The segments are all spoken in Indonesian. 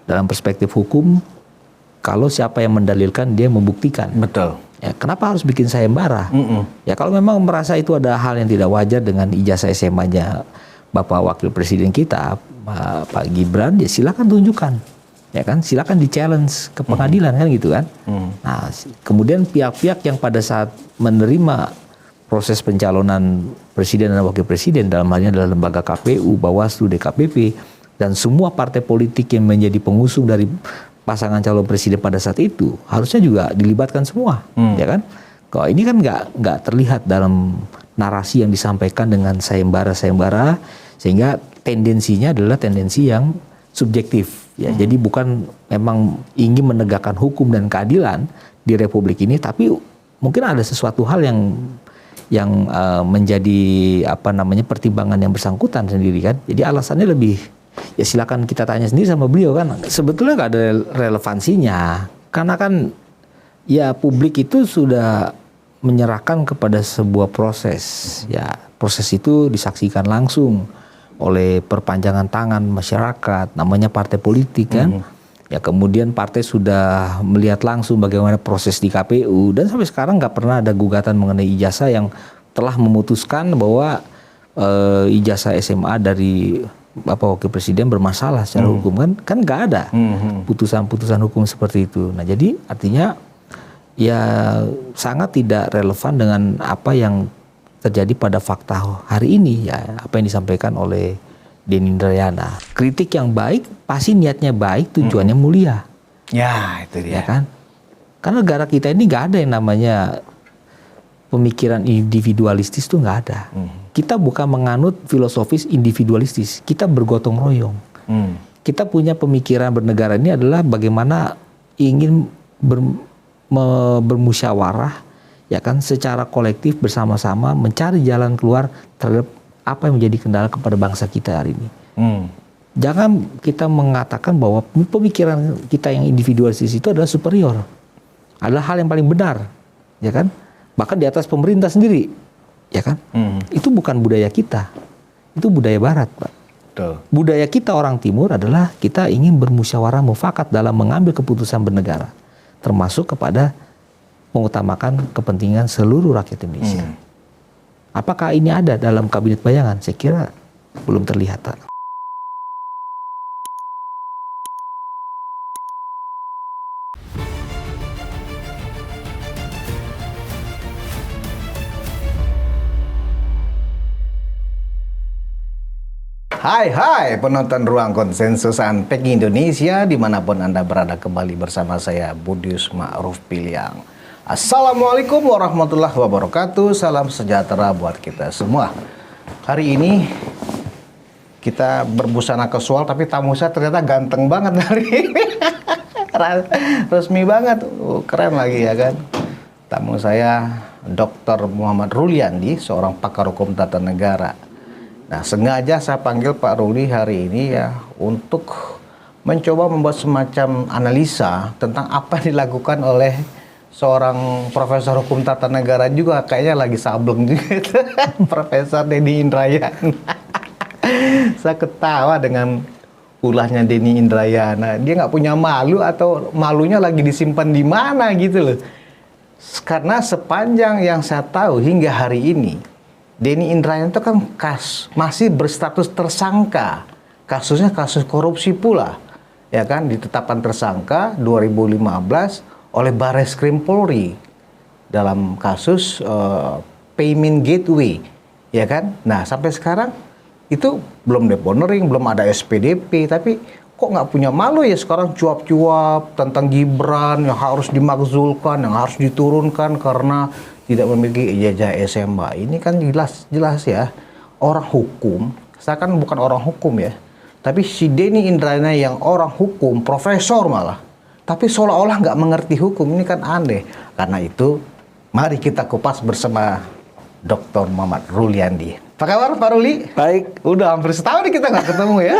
dalam perspektif hukum, kalau siapa yang mendalilkan dia membuktikan. Betul. Ya, kenapa harus bikin sayembara? Ya kalau memang merasa itu ada hal yang tidak wajar dengan ijazah SMA-nya Bapak Wakil Presiden kita, Pak Gibran, ya silakan tunjukkan. Ya kan, silakan di-challenge ke pengadilan kan gitu kan. Nah, kemudian pihak-pihak yang pada saat menerima proses pencalonan presiden dan wakil presiden, dalam hal ini adalah lembaga KPU, Bawaslu, DKPP, dan semua partai politik yang menjadi pengusung dari pasangan calon presiden pada saat itu harusnya juga dilibatkan semua, ya kan? Kalau ini kan nggak terlihat dalam narasi yang disampaikan dengan sayembara, sehingga tendensinya adalah tendensi yang subjektif, ya. Jadi bukan memang ingin menegakkan hukum dan keadilan di Republik ini, tapi mungkin ada sesuatu hal yang menjadi pertimbangan yang bersangkutan sendiri kan. Jadi alasannya lebih, ya silakan kita tanya sendiri sama beliau kan. Sebetulnya nggak ada relevansinya, karena kan ya publik itu sudah menyerahkan kepada sebuah proses. Ya proses itu disaksikan langsung oleh perpanjangan tangan masyarakat, namanya partai politik kan. Ya kemudian partai sudah melihat langsung bagaimana proses di KPU, dan sampai sekarang nggak pernah ada gugatan mengenai ijazah yang telah memutuskan bahwa ijazah SMA dari Bapak Wakil Presiden bermasalah secara hukum kan nggak ada putusan-putusan hukum seperti itu. Nah jadi artinya ya sangat tidak relevan dengan apa yang terjadi pada fakta hari ini, ya apa yang disampaikan oleh Denny Indrayana. Kritik yang baik pasti niatnya baik, tujuannya mulia. Ya itu dia. Ya kan? Karena negara kita ini nggak ada yang namanya pemikiran individualistis, tuh nggak ada. Kita bukan menganut filosofis individualistis, kita bergotong royong. Kita punya pemikiran bernegara ini adalah bagaimana ingin bermusyawarah, ya kan, secara kolektif bersama-sama mencari jalan keluar terhadap apa yang menjadi kendala kepada bangsa kita hari ini. Jangan kita mengatakan bahwa pemikiran kita yang individualistis itu adalah superior, adalah hal yang paling benar, ya kan? Bahkan di atas pemerintah sendiri, ya kan? Itu bukan budaya kita, itu budaya Barat, Pak. Betul. Budaya kita orang Timur adalah kita ingin bermusyawarah mufakat dalam mengambil keputusan bernegara, termasuk kepada mengutamakan kepentingan seluruh rakyat Indonesia. Apakah ini ada dalam kabinet bayangan? Saya kira belum terlihat, Pak. Hai penonton Ruang Konsensus Anpek Indonesia, dimanapun Anda berada, kembali bersama saya Budius Ma'ruf Piliang. Assalamualaikum warahmatullahi wabarakatuh, salam sejahtera buat kita semua. Hari ini kita berbusana casual, tapi tamu saya ternyata ganteng banget hari ini. Resmi banget, keren lagi ya kan. Tamu saya Dr. Muhammad Ruliandi, seorang pakar hukum tata negara. Nah, sengaja saya panggil Pak Ruli hari ini ya untuk mencoba membuat semacam analisa tentang apa yang dilakukan oleh seorang profesor hukum tata negara juga, kayaknya lagi sableng juga, Profesor Denny Indrayana. Saya ketawa dengan ulahnya Denny Indrayana. Dia nggak punya malu, atau malunya lagi disimpan di mana gitu loh. Karena sepanjang yang saya tahu hingga hari ini, Denny Indrayana itu kan masih berstatus tersangka. Kasusnya kasus korupsi pula. Ya kan, ditetapkan tersangka 2015 oleh Barreskrim Polri dalam kasus payment gateway. Ya kan? Nah, sampai sekarang itu belum deponering, belum ada SPDP, tapi kok nggak punya malu ya sekarang cuap-cuap tentang Gibran yang harus dimakzulkan, yang harus diturunkan karena tidak memiliki ijazah SMA. Ini kan jelas ya, orang hukum. Saya kan bukan orang hukum ya, tapi si Denny Indrayana yang orang hukum, profesor malah, tapi seolah-olah nggak mengerti hukum. Ini kan aneh. Karena itu mari kita kupas bersama Dr. Muhammad Ruliandi. Apa kabar Pak Ruli? Baik. Udah hampir setahun nih kita nggak ketemu ya.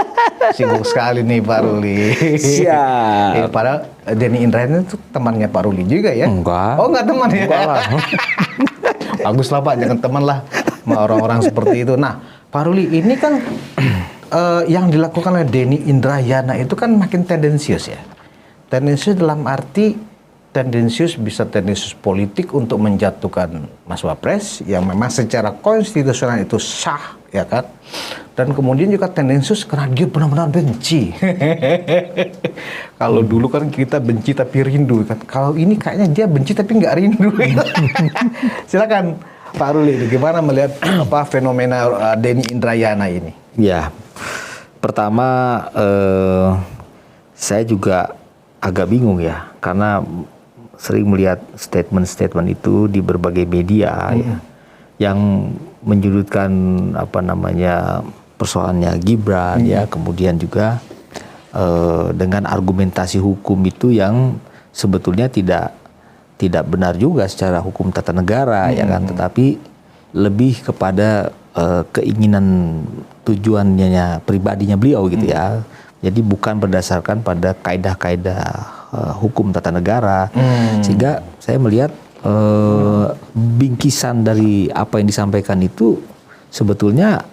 Sibuk sekali nih Pak Ruli. Siap. Padahal Denny Indrayana itu temannya Pak Ruli juga ya? Enggak. Oh, enggak teman ya? Enggak lah. Bagus lah Pak, jangan teman lah sama orang-orang seperti itu. Nah, Pak Ruli, ini kan yang dilakukan oleh Denny Indrayana itu kan makin tendensius ya. Tendensius dalam arti bisa tendensius politik untuk menjatuhkan Mas Wapres yang memang secara konstitusional itu sah, ya kan? Dan kemudian juga tendensius karena dia benar-benar benci. Kalau dulu kan kita benci tapi rindu kan. Kalau ini kayaknya dia benci tapi nggak rindu. Silakan Pak Ruli, gimana melihat fenomena Denny Indrayana ini? Ya, pertama saya juga agak bingung ya, karena sering melihat statement-statement itu di berbagai media ya, yang menyudutkan persoalannya Gibran ya, kemudian juga dengan argumentasi hukum itu yang sebetulnya tidak benar juga secara hukum tata negara ya kan, tetapi lebih kepada keinginan tujuannya pribadinya beliau gitu ya. Jadi bukan berdasarkan pada kaidah-kaidah hukum tata negara, sehingga saya melihat bingkisan dari apa yang disampaikan itu sebetulnya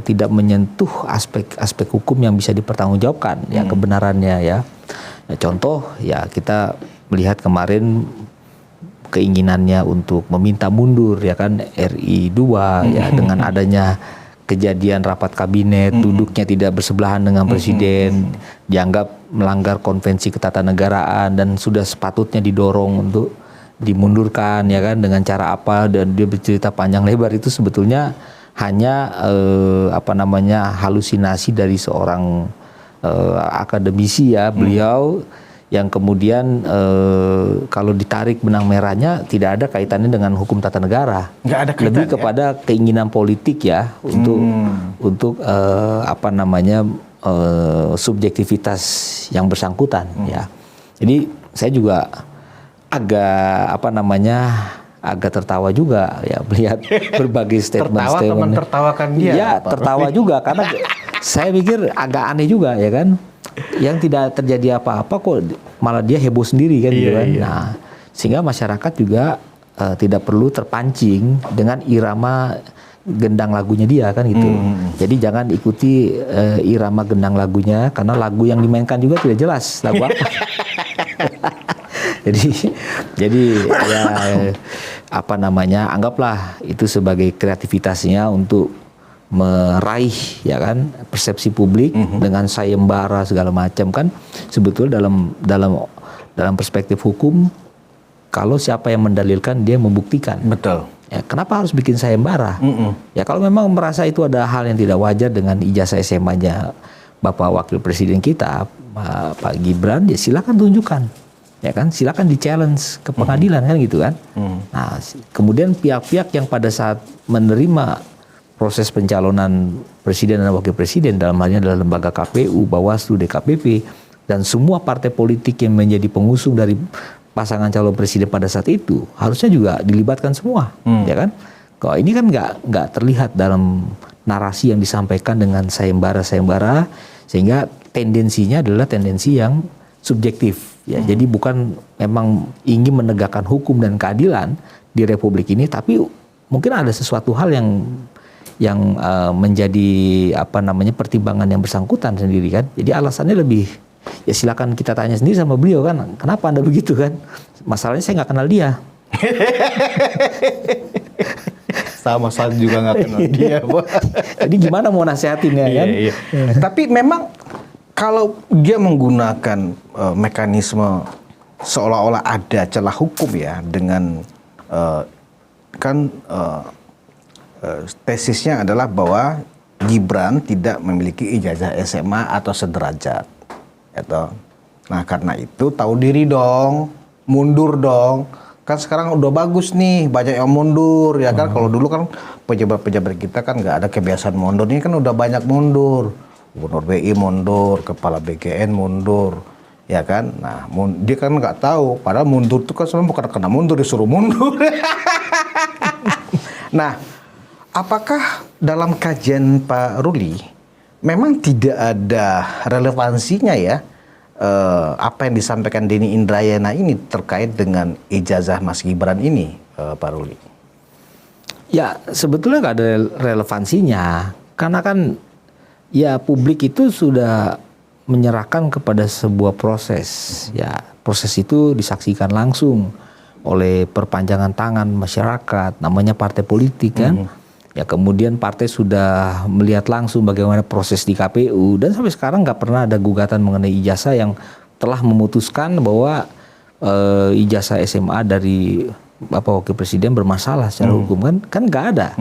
tidak menyentuh aspek hukum yang bisa dipertanggungjawabkan ya kebenarannya ya. Contoh ya, kita melihat kemarin keinginannya untuk meminta mundur ya kan RI 2 ya, dengan adanya kejadian rapat kabinet, duduknya tidak bersebelahan dengan presiden, dianggap melanggar konvensi ketatanegaraan dan sudah sepatutnya didorong untuk dimundurkan ya kan, dengan cara apa, dan dia bercerita panjang lebar. Itu sebetulnya hanya halusinasi dari seorang akademisi ya, beliau yang kemudian kalau ditarik benang merahnya tidak ada kaitannya dengan hukum tata negara. Nggak ada kaitan, lebih kepada keinginan politik ya untuk subjektivitas yang bersangkutan ya. Jadi saya juga agak tertawa juga ya melihat berbagai statement-statement. Tertawa teman tertawakan dia. Ya, tertawa juga karena saya pikir agak aneh juga ya kan. Yang tidak terjadi apa-apa kok malah dia heboh sendiri kan gitu kan. Nah, sehingga masyarakat juga tidak perlu terpancing dengan irama gendang lagunya dia kan gitu. Jadi jangan ikuti irama gendang lagunya, karena lagu yang dimainkan juga tidak jelas lagu apa. jadi ya anggaplah itu sebagai kreativitasnya untuk meraih ya kan persepsi publik dengan sayembara segala macam kan. Sebetulnya dalam perspektif hukum, kalau siapa yang mendalilkan dia membuktikan. Betul. Ya, kenapa harus bikin sayembara? Ya kalau memang merasa itu ada hal yang tidak wajar dengan ijazah SMA-nya Bapak Wakil Presiden kita Pak Gibran, ya silakan tunjukkan. Ya kan, silakan di-challenge ke pengadilan kan gitu kan. Nah, kemudian pihak-pihak yang pada saat menerima proses pencalonan presiden dan wakil presiden, dalam halnya adalah lembaga KPU, Bawaslu, DKPP, dan semua partai politik yang menjadi pengusung dari pasangan calon presiden pada saat itu, harusnya juga dilibatkan semua, ya kan? Kalau ini kan nggak terlihat dalam narasi yang disampaikan dengan sayembara, sehingga tendensinya adalah tendensi yang subjektif, ya. Jadi bukan memang ingin menegakkan hukum dan keadilan di Republik ini, tapi mungkin ada sesuatu hal yang menjadi pertimbangan yang bersangkutan sendiri kan. Jadi alasannya lebih, ya silakan kita tanya sendiri sama beliau kan, kenapa Anda begitu kan? Masalahnya saya nggak kenal dia. Sama saya juga nggak kenal dia. Jadi gimana mau nasihatinnya kan? Iya. Tapi memang kalau dia menggunakan mekanisme seolah-olah ada celah hukum ya, dengan tesisnya adalah bahwa Gibran tidak memiliki ijazah SMA atau sederajat. Gitu. Nah karena itu tahu diri dong, mundur dong. Kan sekarang udah bagus nih, banyak yang mundur ya kan. Kalau dulu kan pejabat-pejabat kita kan nggak ada kebiasaan mundur. Ini kan udah banyak mundur. Gubernur BI mundur, kepala BGN mundur, ya kan. Nah dia kan nggak tahu, padahal mundur itu kan sebenarnya bukan karena mundur, disuruh mundur. Nah, apakah dalam kajian Pak Ruli memang tidak ada relevansinya ya apa yang disampaikan Denny Indrayana ini terkait dengan ijazah Mas Gibran ini, Pak Ruli? Ya sebetulnya nggak ada relevansinya, karena kan Ya, publik itu sudah menyerahkan kepada sebuah proses. Ya, proses itu disaksikan langsung oleh perpanjangan tangan masyarakat, namanya partai politik kan. Ya, kemudian partai sudah melihat langsung bagaimana proses di KPU, dan sampai sekarang nggak pernah ada gugatan mengenai ijazah yang telah memutuskan bahwa ijazah SMA dari Bapak Wakil Presiden bermasalah secara hukum, kan nggak ada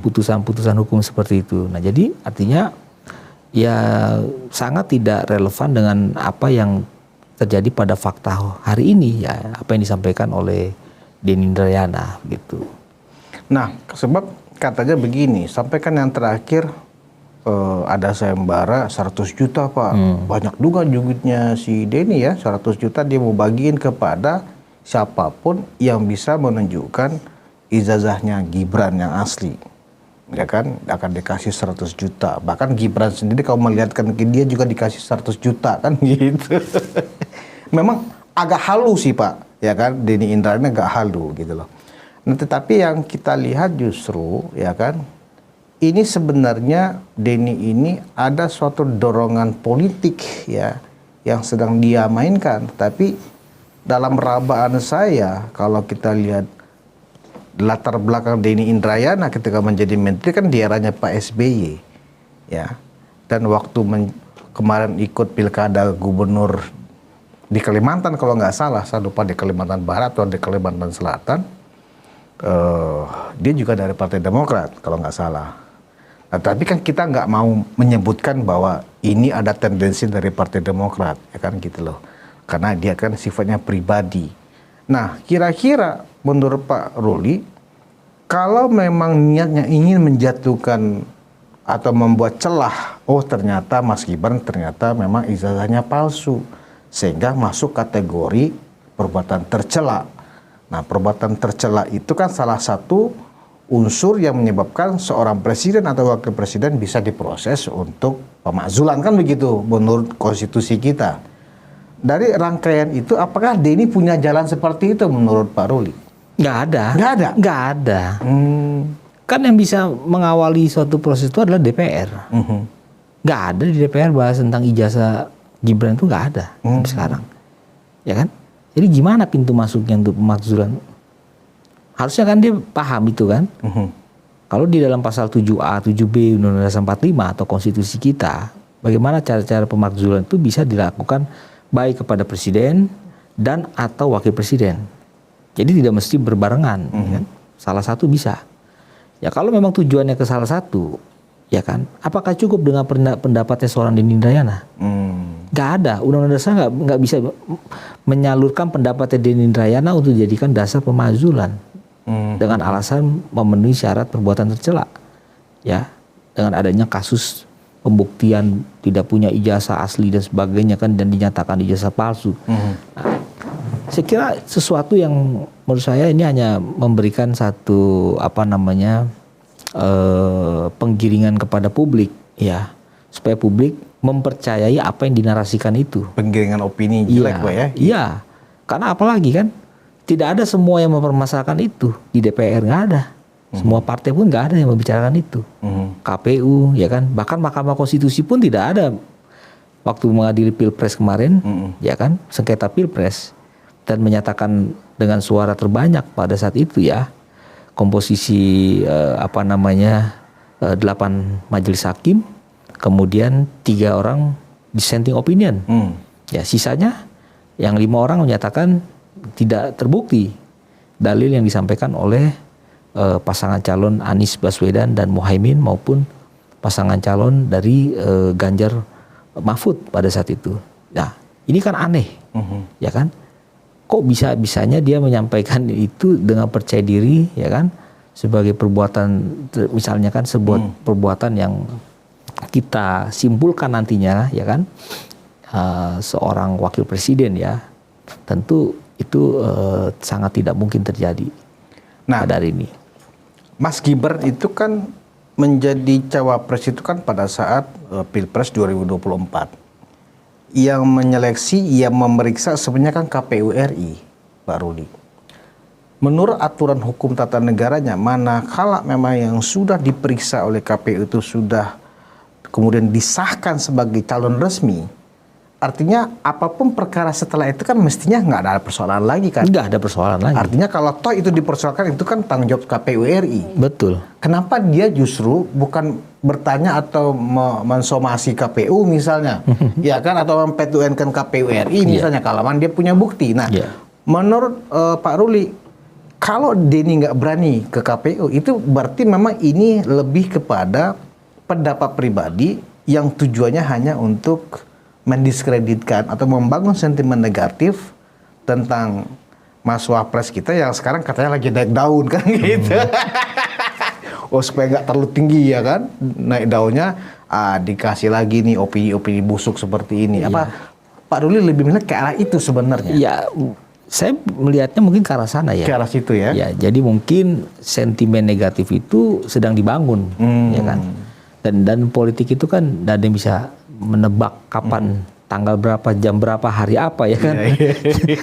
putusan-putusan hukum seperti itu. Nah, jadi artinya ya sangat tidak relevan dengan apa yang terjadi pada fakta hari ini, ya apa yang disampaikan oleh Denny Indrayana gitu. Nah, sebab katanya begini, sampaikan yang terakhir ada sayembara 100 juta Pak. Banyak juga duitnya si Denny ya, 100 juta dia mau bagiin kepada siapapun yang bisa menunjukkan ijazahnya Gibran yang asli. Ya kan, akan dikasih 100 juta. Bahkan Gibran sendiri kalau melihatkan ke dia juga dikasih 100 juta kan gitu. Memang agak halu sih Pak, ya kan, Denny Indrayana agak halu gitu loh. Nah, tetapi yang kita lihat justru ya kan, ini sebenarnya Denny ini ada suatu dorongan politik ya yang sedang dia mainkan. Tapi dalam rabaan saya, kalau kita lihat latar belakang Denny Indrayana ketika menjadi menteri kan di eranya Pak SBY ya, dan waktu kemarin ikut pilkada gubernur di Kalimantan kalau nggak salah, saya lupa di Kalimantan Barat atau di Kalimantan Selatan, dia juga dari Partai Demokrat kalau nggak salah. Nah, tapi kan kita nggak mau menyebutkan bahwa ini ada tendensi dari Partai Demokrat ya kan gitu loh, karena dia kan sifatnya pribadi. Nah, kira-kira menurut Pak Ruli, kalau memang niatnya ingin menjatuhkan atau membuat celah, oh ternyata Mas Gibran ternyata memang ijazahnya palsu, sehingga masuk kategori perbuatan tercela. Nah, perbuatan tercela itu kan salah satu unsur yang menyebabkan seorang presiden atau wakil presiden bisa diproses untuk pemakzulan, kan begitu menurut konstitusi kita. Dari rangkaian itu, apakah Denny punya jalan seperti itu menurut Pak Ruli? Nggak ada. Nggak ada? Nggak ada. Kan yang bisa mengawali suatu proses itu adalah DPR. Nggak ada di DPR bahas tentang ijazah Gibran, itu nggak ada sampai sekarang. Ya kan? Jadi gimana pintu masuknya untuk pemakzulan? Harusnya kan dia paham itu kan. Kalau di dalam pasal 7A, 7B Undang-Undang Dasar 45 atau konstitusi kita, bagaimana cara-cara pemakzulan itu bisa dilakukan baik kepada presiden dan atau wakil presiden. Jadi tidak mesti berbarengan, ya kan? Salah satu bisa. Ya kalau memang tujuannya ke salah satu, ya kan? Apakah cukup dengan pendapatnya seorang Denny Indrayana? Gak ada. Undang-Undang Dasar nggak bisa menyalurkan pendapatnya Denny Indrayana untuk dijadikan dasar pemakzulan dengan alasan memenuhi syarat perbuatan tercela. Ya, dengan adanya kasus pembuktian tidak punya ijazah asli dan sebagainya kan, dan dinyatakan ijazah palsu. Nah, saya kira sesuatu yang menurut saya ini hanya memberikan satu penggiringan kepada publik ya, supaya publik mempercayai apa yang dinarasikan itu. Penggiringan opini jelek Pak ya? Iya, karena apalagi kan tidak ada semua yang mempermasalahkan itu di DPR, nggak ada. Semua partai pun nggak ada yang membicarakan itu. KPU ya kan, bahkan Mahkamah Konstitusi pun tidak ada waktu mengadili Pilpres kemarin, ya kan, sengketa Pilpres, dan menyatakan dengan suara terbanyak pada saat itu ya, komposisi 8 majelis hakim, kemudian 3 orang dissenting opinion, ya sisanya yang 5 orang menyatakan tidak terbukti dalil yang disampaikan oleh pasangan calon Anies Baswedan dan Muhaimin maupun pasangan calon dari Ganjar Mahfud pada saat itu. Nah, ini kan aneh, ya kan? Kok bisa-bisanya dia menyampaikan itu dengan percaya diri, ya kan? Sebagai perbuatan, misalnya kan sebuah perbuatan yang kita simpulkan nantinya, ya kan? Seorang wakil presiden ya, tentu itu sangat tidak mungkin terjadi pada hari ini. Mas Gibran itu kan menjadi cawapres itu kan pada saat Pilpres 2024. Yang menyeleksi, yang memeriksa sebenarnya kan KPU RI, Pak Ruli. Menurut aturan hukum tata negaranya, manakala memang yang sudah diperiksa oleh KPU itu sudah kemudian disahkan sebagai calon resmi, artinya apapun perkara setelah itu kan mestinya nggak ada persoalan lagi kan? Nggak ada persoalan lagi. Artinya kalau toh itu dipersoalkan itu kan tanggung jawab KPU RI. Betul. Kenapa dia justru bukan bertanya atau mensomasi KPU misalnya, ya kan, atau mempetuenkan KPU RI misalnya, kalau dia punya bukti. Nah, menurut Pak Ruli, kalau Denny nggak berani ke KPU, itu berarti memang ini lebih kepada pendapat pribadi yang tujuannya hanya untuk mendiskreditkan atau membangun sentimen negatif tentang Mas Wapres kita yang sekarang katanya lagi naik daun kan gitu. Oh, supaya nggak terlalu tinggi ya kan, naik daunnya dikasih lagi nih opini-opini busuk seperti ini. Apa Pak Ruli lebih melihat ke arah itu sebenarnya? Ya, saya melihatnya mungkin ke arah sana ya. Ke arah situ ya. Ya, jadi mungkin sentimen negatif itu sedang dibangun, ya kan. Dan politik itu kan tidak ada yang bisa menebak kapan, tanggal berapa, jam berapa, hari apa ya kan.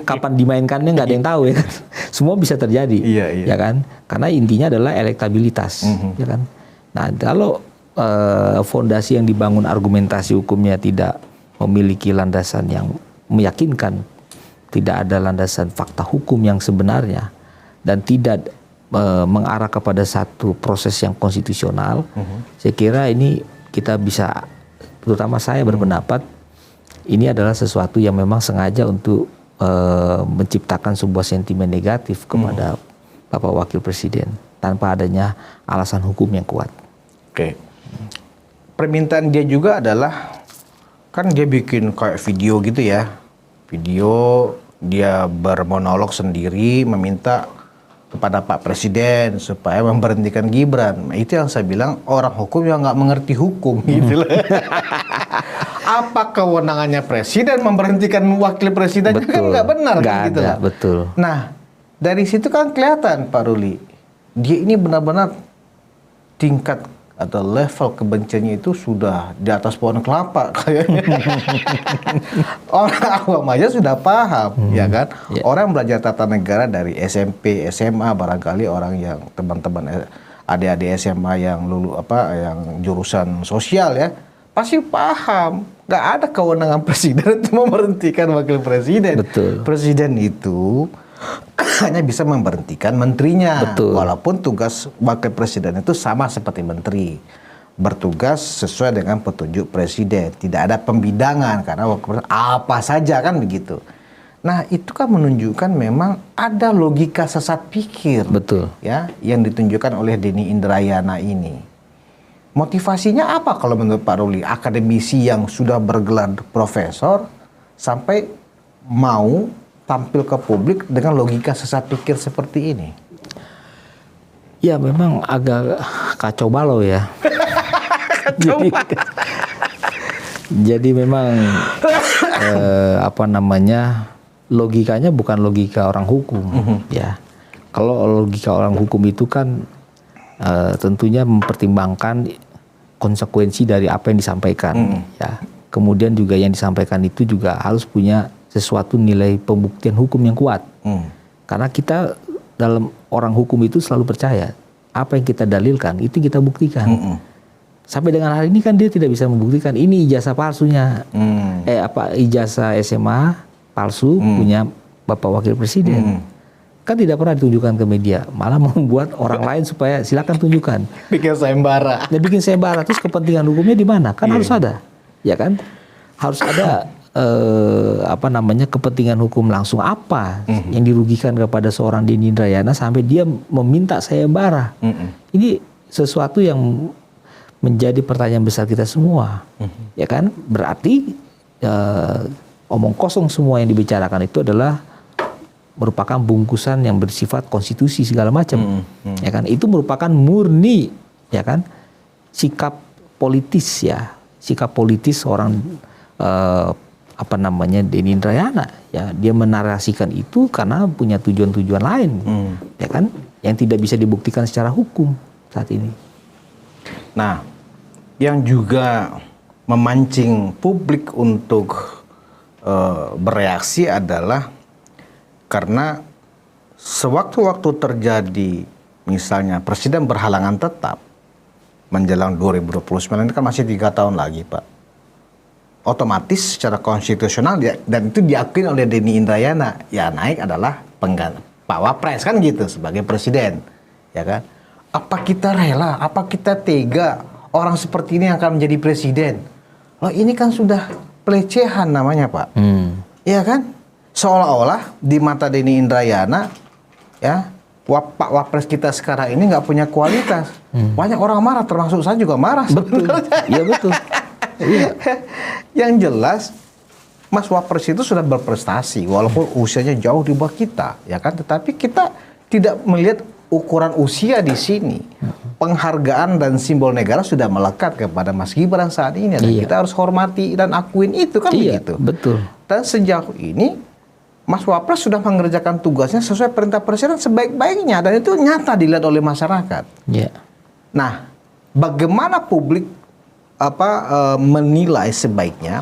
Kapan dimainkannya nggak ada yang tahu ya kan. Semua bisa terjadi, ya kan. Karena intinya adalah elektabilitas, ya kan. Nah, kalau fondasi yang dibangun argumentasi hukumnya tidak memiliki landasan yang meyakinkan, tidak ada landasan fakta hukum yang sebenarnya, dan tidak mengarah kepada satu proses yang konstitusional, saya kira ini kita bisa, terutama saya berpendapat, ini adalah sesuatu yang memang sengaja untuk menciptakan sebuah sentimen negatif kepada Bapak Wakil Presiden tanpa adanya alasan hukum yang kuat. Oke. Permintaan dia juga adalah, kan dia bikin kayak video gitu ya, video dia bermonolog sendiri meminta kepada Pak Presiden supaya memberhentikan Gibran. Nah, itu yang saya bilang orang hukum yang nggak mengerti hukum gitu loh. Apa kewenangannya Presiden memberhentikan wakil presiden? Kan nggak benar kan gitu loh. Betul. Nah, dari situ kan kelihatan Pak Ruli, dia ini benar-benar tingkat atau level kebenciannya itu sudah di atas pohon kelapa kayaknya. Orang awam aja sudah paham, ya kan? Orang belajar tata negara dari SMP, SMA, barangkali orang yang teman-teman adik-adik SMA yang yang jurusan sosial ya, pasti paham. Gak ada kewenangan presiden untuk memberhentikan wakil presiden. Betul. Presiden itu hanya bisa memberhentikan menterinya. Betul. Walaupun tugas wakil presiden itu sama seperti menteri, bertugas sesuai dengan petunjuk presiden, tidak ada pembidangan karena wakil presiden apa saja kan begitu. Nah, itu kan menunjukkan memang ada logika sesat pikir. Betul. Ya, yang ditunjukkan oleh Denny Indrayana ini. Motivasinya apa kalau menurut Pak Ruli, akademisi yang sudah bergelar profesor sampai mau tampil ke publik dengan logika sesat pikir seperti ini? Ya, memang agak kacau balau ya. Jadi memang logikanya bukan logika orang hukum, ya. Kalau logika orang hukum itu kan tentunya mempertimbangkan konsekuensi dari apa yang disampaikan, ya. Kemudian juga yang disampaikan itu juga harus punya sesuatu nilai pembuktian hukum yang kuat. Karena kita dalam orang hukum itu selalu percaya apa yang kita dalilkan itu kita buktikan. Sampai dengan hari ini kan dia tidak bisa membuktikan ini ijazah palsunya, ijazah SMA palsu punya Bapak Wakil Presiden. Kan tidak pernah ditunjukkan ke media, malah membuat orang lain supaya silakan tunjukkan. Bikin sayembara. Ya, bikin sayembara. Terus kepentingan hukumnya di mana? Kan harus ada, ya kan? Harus ada kepentingan hukum langsung apa yang dirugikan kepada seorang Denny Indrayana sampai dia meminta sayembara. Ini sesuatu yang menjadi pertanyaan besar kita semua, ya kan? Berarti omong kosong semua yang dibicarakan itu adalah merupakan bungkusan yang bersifat konstitusi segala macam, ya kan? Itu merupakan murni, ya kan? Sikap politis seorang Denny Indrayana, ya. Dia menarasikan itu karena punya tujuan-tujuan lain, ya kan? Yang tidak bisa dibuktikan secara hukum saat ini. Nah, yang juga memancing publik untuk bereaksi adalah karena sewaktu-waktu terjadi misalnya presiden berhalangan tetap, menjelang 2029 ini kan masih 3 tahun lagi, Pak. Otomatis secara konstitusional dan itu diakui oleh Denny Indrayana, ya naik adalah pengganti Pak Wapres kan gitu sebagai presiden, ya kan? Apa kita rela, apa kita tega orang seperti ini akan menjadi presiden? Loh ini kan sudah pelecehan namanya, Pak. Ya kan? Seolah-olah di mata Denny Indrayana, ya Pak Wapres kita sekarang ini nggak punya kualitas. Banyak orang marah, termasuk saya juga marah. Betul. Iya betul. Iya. Yang jelas, Mas Wapres itu sudah berprestasi, walaupun usianya jauh di bawah kita, ya kan? Tetapi kita tidak melihat ukuran usia di sini. Penghargaan dan simbol negara sudah melekat kepada Mas Gibran saat ini, dan kita harus hormati dan akuin itu kan begitu. Betul. Dan sejauh ini Mas Wapres sudah mengerjakan tugasnya sesuai perintah presiden sebaik-baiknya, dan itu nyata dilihat oleh masyarakat. Iya. Nah, bagaimana publik menilai sebaiknya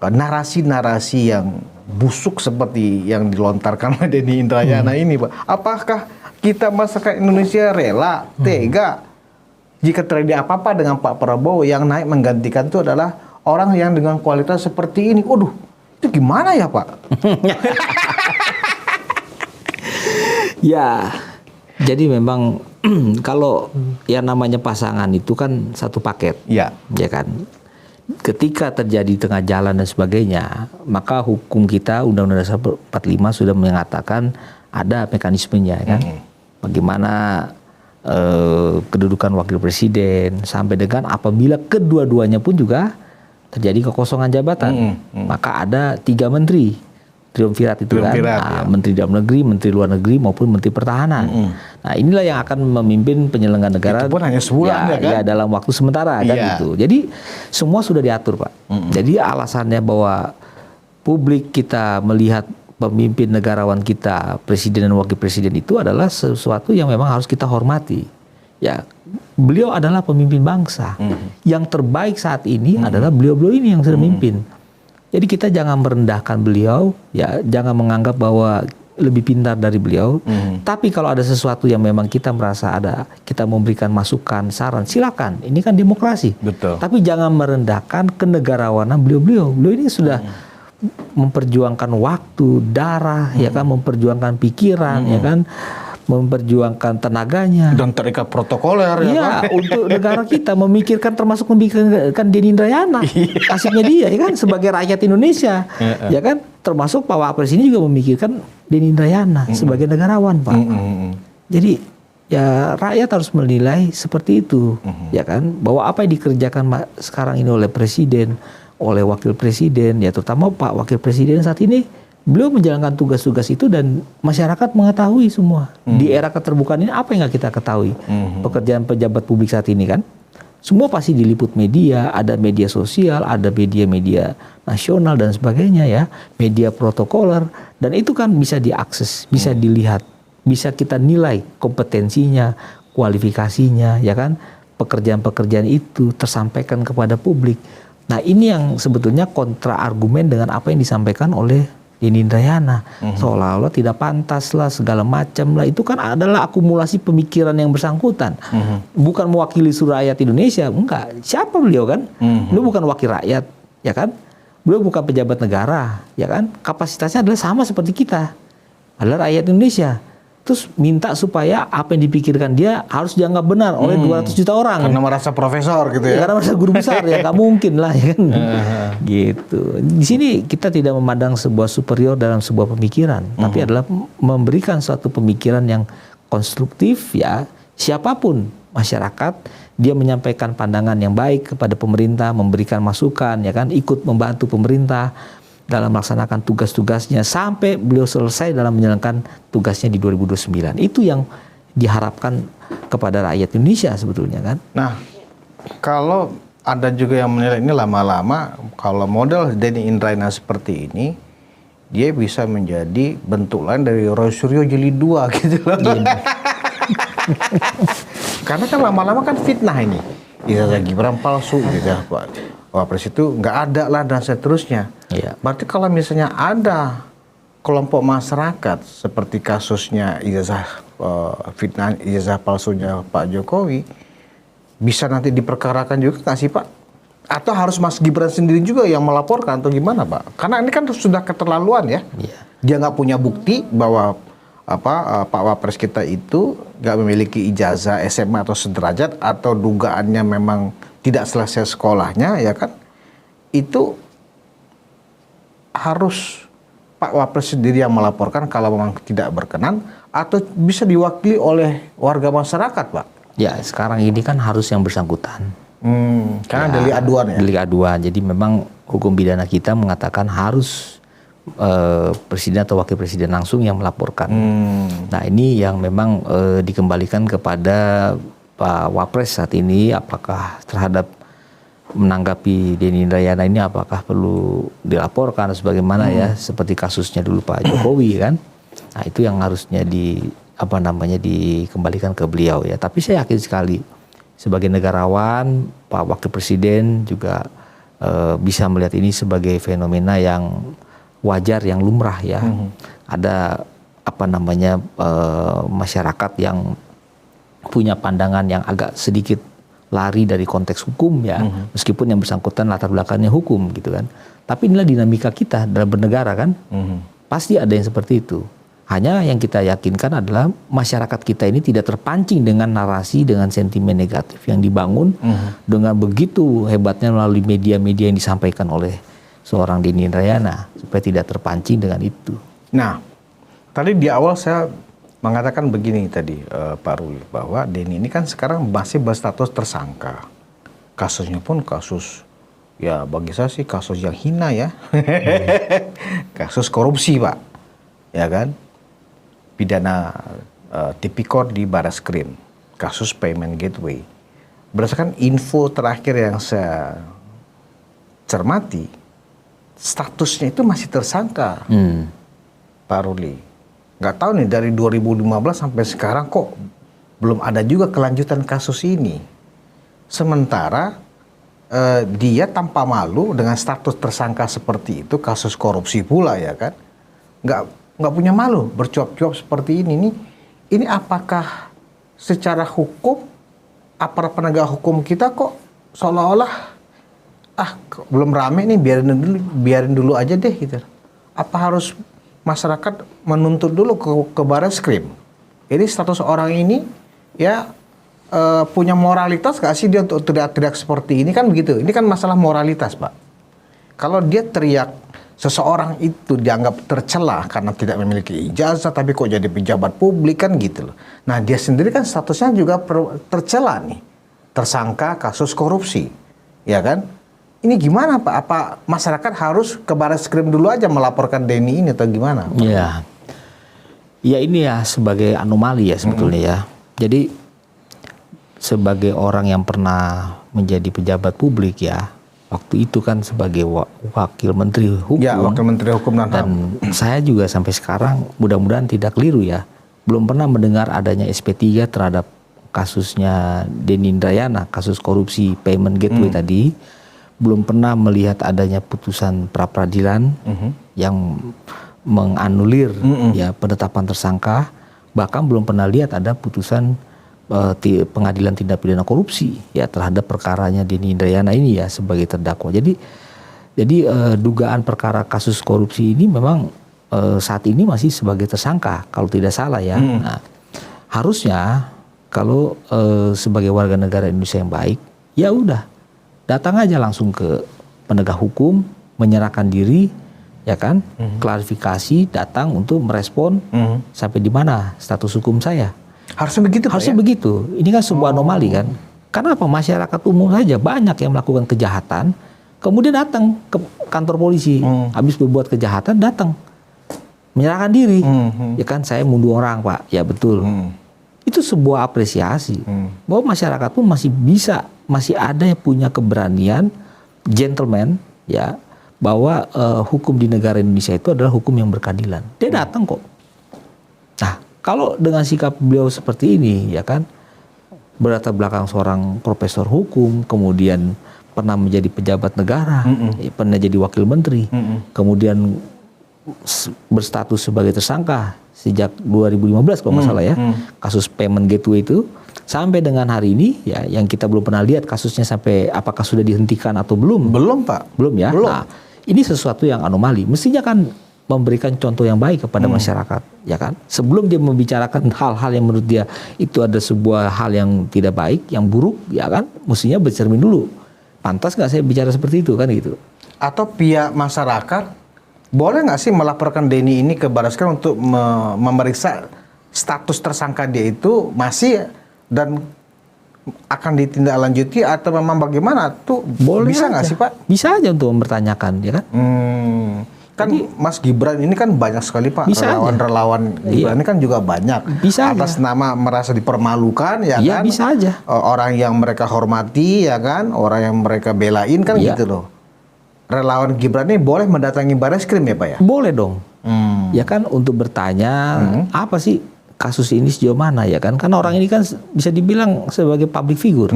narasi-narasi yang busuk seperti yang dilontarkan oleh Denny Indrayana ini, Pak? Apakah kita masyarakat Indonesia rela, tega jika terjadi apa-apa dengan Pak Prabowo yang naik menggantikan itu adalah orang yang dengan kualitas seperti ini? Waduh, itu gimana ya, Pak? Ya, jadi memang kalau yang namanya pasangan itu kan satu paket, ya kan. Ketika terjadi tengah jalan dan sebagainya, maka hukum kita Undang-Undang Dasar 45 sudah mengatakan ada mekanismenya, kan. Bagaimana kedudukan wakil presiden sampai dengan apabila kedua-duanya pun juga terjadi kekosongan jabatan, maka ada 3 menteri. Triumvirat itu kan, Menteri Dalam Negeri, Menteri Luar Negeri maupun Menteri Pertahanan. Nah inilah yang akan memimpin penyelenggaraan negara. Itu pun hanya sebulan ya, dalam waktu sementara kan gitu. Jadi semua sudah diatur, Pak. Jadi alasannya bahwa publik kita melihat pemimpin negarawan kita, presiden dan wakil presiden itu adalah sesuatu yang memang harus kita hormati. Ya, beliau adalah pemimpin bangsa. Yang terbaik saat ini adalah beliau-beliau ini yang sudah memimpin. Jadi kita jangan merendahkan beliau, ya jangan menganggap bahwa lebih pintar dari beliau. Tapi kalau ada sesuatu yang memang kita merasa kita memberikan masukan, saran, silakan. Ini kan demokrasi. Betul. Tapi jangan merendahkan kenegarawanan beliau-beliau. Beliau ini sudah memperjuangkan waktu, darah, ya kan, memperjuangkan pikiran, ya kan, memperjuangkan tenaganya dan terikat protokoler ya kan? Untuk negara kita, termasuk memikirkan Denny Indrayana, nasibnya dia ya kan sebagai rakyat Indonesia, ya kan, termasuk Pak Wapres ini juga memikirkan Denny Indrayana sebagai negarawan, Pak. Jadi ya rakyat harus menilai seperti itu, ya kan, bahwa apa yang dikerjakan sekarang ini oleh presiden, oleh wakil presiden, ya terutama Pak Wakil Presiden saat ini, beliau menjalankan tugas-tugas itu dan masyarakat mengetahui semua. Di era keterbukaan ini apa yang nggak kita ketahui? Pekerjaan pejabat publik saat ini kan, semua pasti diliput media, ada media sosial, ada media-media nasional dan sebagainya ya, media protokoler, dan itu kan bisa diakses, bisa dilihat, bisa kita nilai kompetensinya, kualifikasinya, ya kan, pekerjaan-pekerjaan itu tersampaikan kepada publik. Nah ini yang sebetulnya kontra argumen dengan apa yang disampaikan oleh Denny Indrayana, seolah-olah tidak pantas lah, segala macam lah. Itu kan adalah akumulasi pemikiran yang bersangkutan. Bukan mewakili seluruh rakyat Indonesia, enggak. Siapa beliau kan? Beliau bukan wakil rakyat, ya kan? Beliau bukan pejabat negara, ya kan? Kapasitasnya adalah sama seperti kita, adalah rakyat Indonesia. Terus minta supaya apa yang dipikirkan dia harus dianggap benar oleh 200 juta orang. Karena merasa profesor gitu ya. Karena merasa guru besar ya, nggak mungkin lah ya kan. Gitu. Di sini kita tidak memandang sebuah superior dalam sebuah pemikiran, tapi adalah memberikan suatu pemikiran yang konstruktif ya. Siapapun masyarakat, dia menyampaikan pandangan yang baik kepada pemerintah, memberikan masukan ya kan, ikut membantu pemerintah dalam melaksanakan tugas-tugasnya sampai beliau selesai dalam menjalankan tugasnya di 2029. Itu yang diharapkan kepada rakyat Indonesia sebetulnya kan. Nah, kalau ada juga yang menilai ini lama-lama kalau model Denny Indrayana seperti ini, dia bisa menjadi bentuk lain dari Roy Suryo jilid 2 gitu loh. Karena kan lama-lama kan fitnah ini. Ijazah Gibran palsu gitu ya, Pak. Wapres itu nggak ada lah dan seterusnya. Berarti kalau misalnya ada kelompok masyarakat seperti kasusnya ijazah fitnah, ijazah palsunya Pak Jokowi, bisa nanti diperkarakan juga nggak sih Pak? Atau harus Mas Gibran sendiri juga yang melaporkan atau gimana Pak? Karena ini kan sudah keterlaluan ya. Iya. Dia nggak punya bukti bahwa Pak Wapres kita itu nggak memiliki ijazah SMA atau sederajat, atau dugaannya memang tidak selesai sekolahnya, ya kan? Itu harus Pak Wapres sendiri yang melaporkan kalau memang tidak berkenan, atau bisa diwakili oleh warga masyarakat Pak? Ya, sekarang ini kan harus yang bersangkutan. Karena delik aduan ya? Delik aduan. Jadi memang hukum pidana kita mengatakan harus presiden atau wakil presiden langsung yang melaporkan. Nah, ini yang memang dikembalikan kepada Pak Wapres saat ini, apakah terhadap menanggapi Denny Indrayana ini apakah perlu dilaporkan atau sebagaimana ya, seperti kasusnya dulu Pak Jokowi kan. Nah, itu yang harusnya dikembalikan ke beliau ya. Tapi saya yakin sekali sebagai negarawan, Pak Wakil Presiden juga bisa melihat ini sebagai fenomena yang wajar, yang lumrah ya. Ada masyarakat yang punya pandangan yang agak sedikit lari dari konteks hukum ya, meskipun yang bersangkutan latar belakangnya hukum gitu kan. Tapi inilah dinamika kita dalam bernegara kan. Pasti ada yang seperti itu. Hanya yang kita yakinkan adalah masyarakat kita ini tidak terpancing dengan narasi, dengan sentimen negatif yang dibangun dengan begitu hebatnya melalui media-media yang disampaikan oleh seorang Denny Indrayana, supaya tidak terpancing dengan itu. Nah, tadi di awal saya mengatakan begini tadi Pak Ruli, bahwa Denny ini kan sekarang masih berstatus tersangka. Kasusnya pun kasus, ya bagi saya sih kasus yang hina ya. Kasus korupsi Pak, ya kan? Pidana tipikor di Barreskrim, kasus payment gateway. Berdasarkan info terakhir yang saya cermati, statusnya itu masih tersangka, Pak Ruli. Nggak tahu nih, dari 2015 sampai sekarang kok belum ada juga kelanjutan kasus ini. Sementara dia tanpa malu dengan status tersangka seperti itu, kasus korupsi pula ya kan, nggak punya malu bercuap-cuap seperti ini. Ini apakah secara hukum aparat penegak hukum kita kok seolah-olah belum rame nih, biarin dulu aja deh gitu. Apa harus masyarakat menuntut dulu ke Barreskrim? Ini status orang ini ya punya moralitas gak sih dia untuk teriak-teriak seperti ini, kan begitu. Ini kan masalah moralitas Pak. Kalau dia teriak, seseorang itu dianggap tercela karena tidak memiliki ijazah tapi kok jadi pejabat publik kan gitu loh. Nah, dia sendiri kan statusnya juga tercela nih, tersangka kasus korupsi, ya kan? Ini gimana Pak? Apa masyarakat harus ke Barreskrim dulu aja melaporkan Denny ini atau gimana Pak? Ya, ya ini ya sebagai anomali ya sebetulnya ya. Jadi sebagai orang yang pernah menjadi pejabat publik ya, waktu itu kan sebagai wakil menteri hukum. Ya, wakil menteri hukum dan HAM. Saya juga sampai sekarang mudah-mudahan tidak keliru ya, belum pernah mendengar adanya SP3 terhadap kasusnya Denny Indrayana, kasus korupsi payment gateway tadi. Belum pernah melihat adanya putusan pra-peradilan yang menganulir ya penetapan tersangka. Bahkan belum pernah lihat ada putusan pengadilan tindak pidana korupsi ya terhadap perkaranya Denny Indrayana ini ya sebagai terdakwa. Jadi dugaan perkara kasus korupsi ini memang saat ini masih sebagai tersangka kalau tidak salah ya. Nah, harusnya kalau sebagai warga negara Indonesia yang baik, ya udah datang aja langsung ke penegak hukum, menyerahkan diri, ya kan? Klarifikasi, datang untuk merespon sampai di mana status hukum saya. Harusnya begitu Pak, harusnya begitu. Ini kan sebuah anomali kan? Karena apa? Masyarakat umum saja banyak yang melakukan kejahatan, kemudian datang ke kantor polisi, habis berbuat kejahatan datang menyerahkan diri, ya kan? Saya membunuh orang Pak, ya betul. Itu sebuah apresiasi bahwa masyarakat pun masih ada yang punya keberanian, gentleman ya, bahwa hukum di negara Indonesia itu adalah hukum yang berkeadilan. Dia datang kok. Nah, kalau dengan sikap beliau seperti ini ya kan, berlatar belakang seorang profesor hukum, kemudian pernah menjadi pejabat negara, pernah jadi wakil menteri, kemudian berstatus sebagai tersangka sejak 2015 kalau nggak salah ya, kasus payment gateway itu sampai dengan hari ini ya, yang kita belum pernah lihat kasusnya sampai apakah sudah dihentikan atau belum. Belum Pak. Belum ya. Belum. Nah, ini sesuatu yang anomali. Mestinya kan memberikan contoh yang baik kepada masyarakat, ya kan? Sebelum dia membicarakan hal-hal yang menurut dia itu ada sebuah hal yang tidak baik, yang buruk, ya kan? Mestinya bercermin dulu. Pantas nggak saya bicara seperti itu kan gitu? Atau pihak masyarakat boleh nggak sih melaporkan Denny ini ke Barreskrim untuk memeriksa status tersangka dia itu masih dan akan ditindaklanjuti atau memang bagaimana tuh? Boleh bisa nggak aja. sih Pak? Bisa aja untuk mempertanyakan, ya kan? Kan Mas Gibran ini kan banyak sekali Pak, Bisa aja. relawan Gibran ini kan juga banyak. Bisa atas aja. nama merasa dipermalukan ya Iya, kan. bisa aja. Orang yang mereka hormati ya kan, orang yang mereka belain kan Iya. gitu loh. Relawan Gibran ini boleh mendatangi Barreskrim ya Pak ya? Boleh dong. Ya kan, untuk bertanya apa sih kasus ini sejauh mana, ya kan? Karena orang ini kan bisa dibilang sebagai public figure.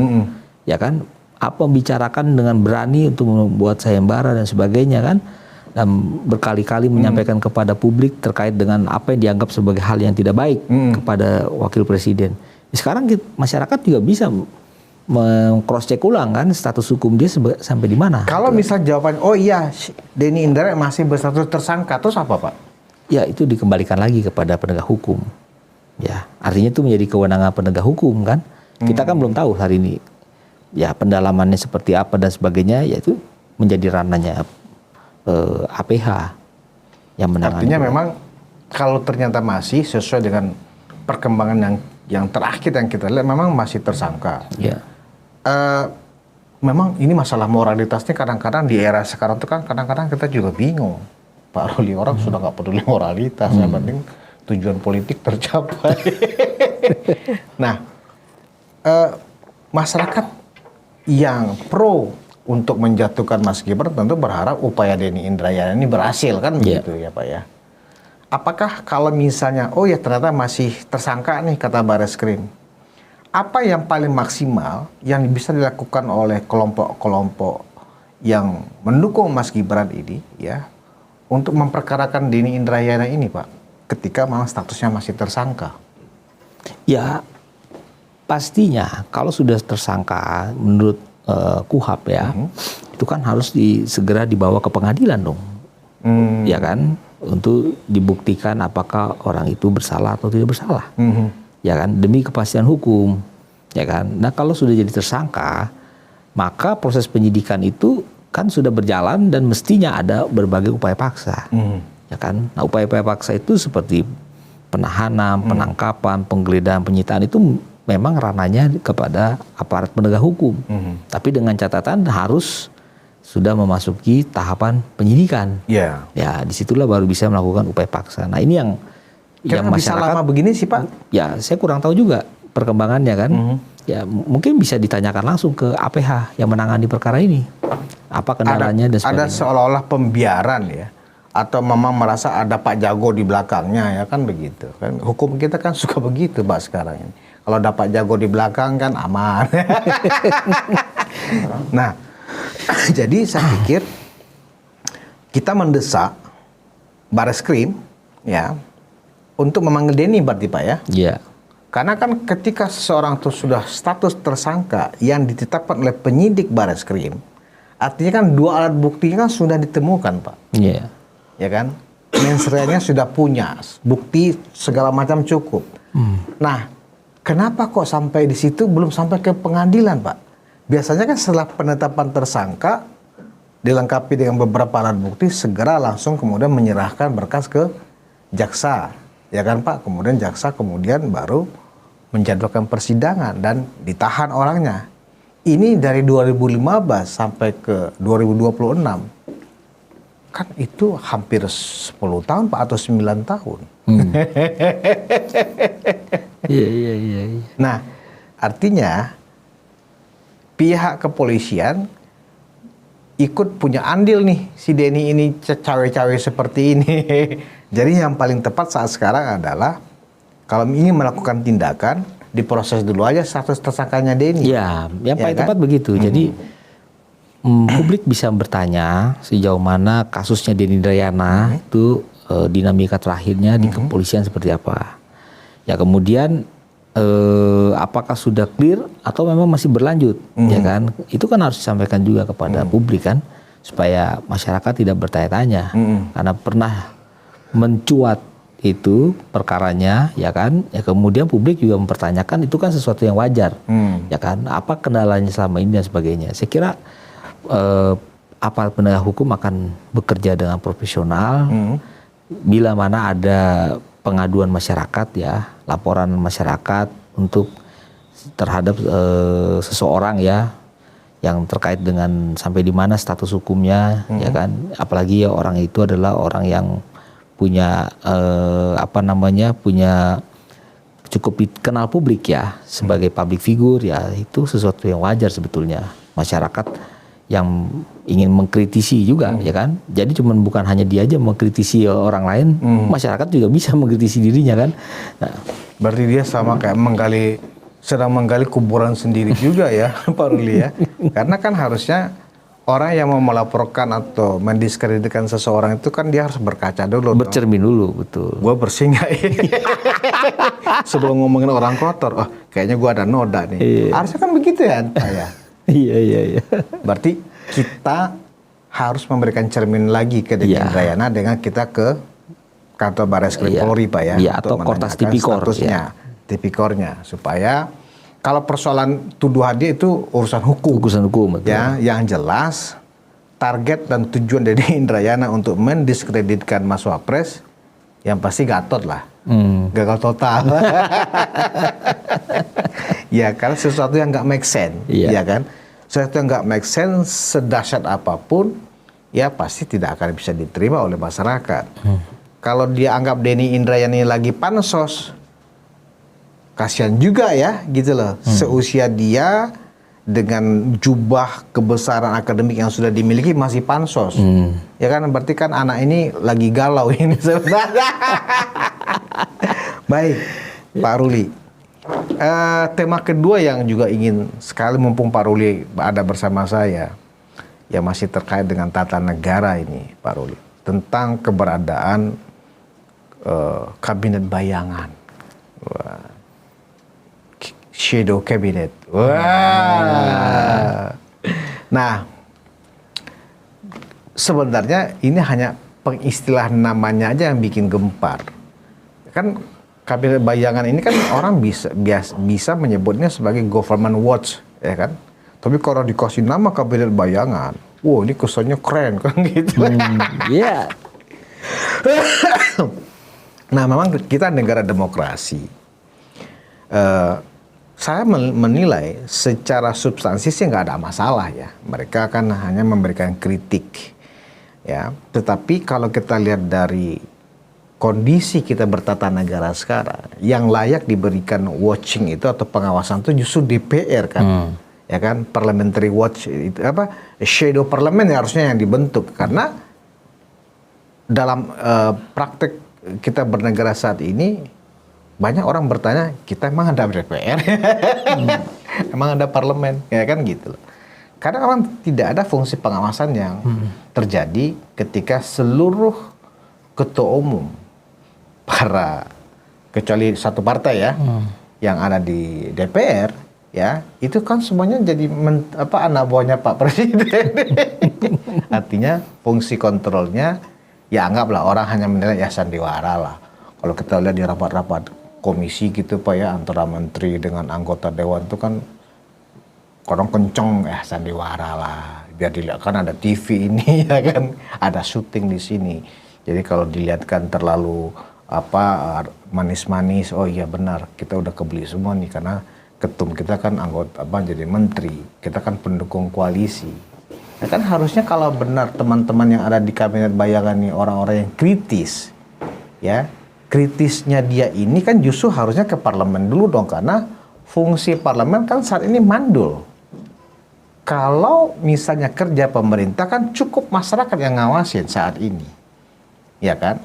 Ya kan? Apa membicarakan dengan berani untuk membuat sayembara dan sebagainya kan? Dan berkali-kali menyampaikan kepada publik terkait dengan apa yang dianggap sebagai hal yang tidak baik kepada wakil presiden. Sekarang masyarakat juga bisa cross check ulang kan status hukum dia sampai di mana. Kalau misal jawabannya, oh iya Denny Indrayana masih berstatus tersangka, terus apa Pak? Ya itu dikembalikan lagi kepada penegak hukum. Ya, artinya itu menjadi kewenangan penegak hukum kan. Kita kan belum tahu hari ini. Ya, pendalamannya seperti apa dan sebagainya, yaitu menjadi ranahnya APH yang menangani. Artinya memang kalau ternyata masih sesuai dengan perkembangan yang terakhir yang kita lihat memang masih tersangka. Ya. Memang ini masalah moralitasnya kadang-kadang di era sekarang itu kan kadang-kadang kita juga bingung. Pak Ruli, orang sudah nggak peduli moralitas, yang penting tujuan politik tercapai. Nah, masyarakat yang pro untuk menjatuhkan Mas Gibran tentu berharap upaya Denny Indrayana ini berhasil kan begitu ya Pak ya. Apakah kalau misalnya oh ya ternyata masih tersangka nih kata Barreskrim, apa yang paling maksimal yang bisa dilakukan oleh kelompok-kelompok yang mendukung Mas Gibran ini ya untuk memperkarakan Denny Indrayana ini Pak ketika memang statusnya masih tersangka? Ya pastinya kalau sudah tersangka menurut KUHAP ya, itu kan harus segera dibawa ke pengadilan dong, ya kan, untuk dibuktikan apakah orang itu bersalah atau tidak bersalah, ya kan, demi kepastian hukum, ya kan. Nah kalau sudah jadi tersangka, maka proses penyidikan itu kan sudah berjalan dan mestinya ada berbagai upaya paksa, ya kan. Nah upaya-upaya paksa itu seperti penahanan, penangkapan, penggeledahan, penyitaan itu memang ranahnya kepada aparat penegak hukum. Tapi dengan catatan harus sudah memasuki tahapan penyidikan. Ya. Ya, disitulah baru bisa melakukan upaya paksa. Nah ini yang bisa lama begini sih Pak? Ya, saya kurang tahu juga perkembangannya kan. Ya, mungkin bisa ditanyakan langsung ke APH yang menangani perkara ini. Apa kendalanya dan sebagainya. Ada seolah-olah pembiaran ya. Atau memang merasa ada Pak Jago di belakangnya ya kan begitu kan. Hukum kita kan suka begitu Pak sekarang ini. Kalau dapat jago di belakang kan aman. Nah, jadi saya pikir kita mendesak Barreskrim ya untuk memanggil Denny berarti Pak ya. Iya. Karena kan ketika seseorang itu sudah status tersangka yang ditetapkan oleh penyidik Barreskrim, artinya kan dua alat buktinya kan sudah ditemukan Pak. Iya. Ya kan? Mensreanya sudah punya, bukti segala macam cukup. Nah, kenapa kok sampai di situ belum sampai ke pengadilan, Pak? Biasanya kan setelah penetapan tersangka dilengkapi dengan beberapa alat bukti, segera langsung kemudian menyerahkan berkas ke jaksa, ya kan Pak? Kemudian jaksa kemudian baru menjadwalkan persidangan dan ditahan orangnya. Ini dari 2015 sampai ke 2026. Kan itu hampir 10 tahun Pak atau 9 tahun. Iya. Nah, artinya pihak kepolisian ikut punya andil nih si Denny ini cawe-cawe seperti ini. Jadi yang paling tepat saat sekarang adalah kalau ingin melakukan tindakan diproses dulu aja status tersangkanya Denny. Ya, yang paling kan? tepat begitu. Jadi publik bisa bertanya sejauh mana kasusnya Denny Indrayana itu dinamika terakhirnya di kepolisian seperti apa. Ya kemudian apakah sudah clear atau memang masih berlanjut, ya kan? Itu kan harus disampaikan juga kepada publik kan, supaya masyarakat tidak bertanya-tanya, karena pernah mencuat itu perkaranya, ya kan? Ya kemudian publik juga mempertanyakan, itu kan sesuatu yang wajar, ya kan? Apa kendalanya selama ini dan sebagainya. Saya kira aparat penegak hukum akan bekerja dengan profesional. Bila mana ada pengaduan masyarakat, ya, laporan masyarakat untuk terhadap seseorang, ya, yang terkait dengan sampai di mana status hukumnya, ya kan, apalagi ya orang itu adalah orang yang punya punya cukup dikenal publik, ya, sebagai public figure, ya, itu sesuatu yang wajar sebetulnya masyarakat yang ingin mengkritisi juga, ya kan. Jadi cuman bukan hanya dia aja mengkritisi orang lain, masyarakat juga bisa mengkritisi dirinya kan. Nah, berarti dia sama kayak sedang menggali kuburan sendiri juga ya, Pak Ruli ya. Karena kan harusnya orang yang mau melaporkan atau mendiskreditkan seseorang itu kan dia harus berkaca dulu. Bercermin dulu, betul. Gue bersih nggak ya? Sebelum ngomongin orang kotor, kayaknya gue ada noda nih. Harusnya kan begitu ya, ya. Iya. Berarti kita harus memberikan cermin lagi ke Denny Indrayana dengan kita ke kantor Barreskrim Polri, Pak ya. Iya, atau Kortas Tipikor. Statusnya, tipikornya. Supaya kalau persoalan tuduhan dia itu urusan hukum. Urusan hukum, betul. Ya, yang jelas target dan tujuan Denny Indrayana untuk mendiskreditkan Mas Wapres yang pasti Gatot lah. Gagal total. Ya, karena sesuatu yang nggak make sense, ya kan? Sesuatu yang nggak make sense, sedahsyat apapun, ya pasti tidak akan bisa diterima oleh masyarakat. Kalau dia anggap Denny Indrayana ini lagi pansos, kasihan juga ya, gitu loh. Seusia dia dengan jubah kebesaran akademik yang sudah dimiliki masih pansos, ya kan? Berarti kan anak ini lagi galau ini sebenarnya. Baik, Pak Ruli. Tema kedua yang juga ingin sekali, mumpung Pak Ruli ada bersama saya, yang masih terkait dengan tata negara ini, Pak Ruli, tentang keberadaan kabinet bayangan, shadow cabinet. Nah, sebenarnya ini hanya pengistilah namanya aja yang bikin gempar. Kan kabinet bayangan ini kan orang bisa menyebutnya sebagai government watch, ya kan? Tapi kalau dikasih nama kabinet bayangan, wow, ini kesannya keren kan gitu. Iya. Nah, memang kita negara demokrasi. Saya menilai secara substansi sih nggak ada masalah ya. Mereka kan hanya memberikan kritik, ya. Tetapi kalau kita lihat dari kondisi kita bertata negara sekarang, yang layak diberikan watching itu atau pengawasan itu justru DPR kan, ya kan, parliamentary watch itu apa, shadow parliament harusnya yang dibentuk, karena dalam praktek kita bernegara saat ini banyak orang bertanya, kita emang ada DPR, emang ada parlemen, ya kan gitu loh. Karena memang tidak ada fungsi pengawasan yang terjadi ketika seluruh ketua umum para, kecuali satu partai ya, yang ada di DPR, ya, itu kan semuanya jadi anak buahnya Pak Presiden. Artinya fungsi kontrolnya, ya anggaplah orang hanya menilai ya sandiwara lah. Kalau kita lihat di rapat-rapat komisi gitu Pak ya, antara menteri dengan anggota dewan itu kan kadang kenceng sandiwara lah. Biar dilihat kan ada TV ini ya kan, ada syuting di sini. Jadi kalau dilihatkan terlalu manis-manis, oh iya benar, kita udah kebeli semua nih karena ketum kita kan anggota jadi menteri, kita kan pendukung koalisi. Ya kan harusnya kalau benar teman-teman yang ada di kabinet bayangan nih orang-orang yang kritis, ya kritisnya dia ini kan justru harusnya ke parlemen dulu dong, karena fungsi parlemen kan saat ini mandul. Kalau misalnya kerja pemerintah kan cukup masyarakat yang ngawasin saat ini, ya kan?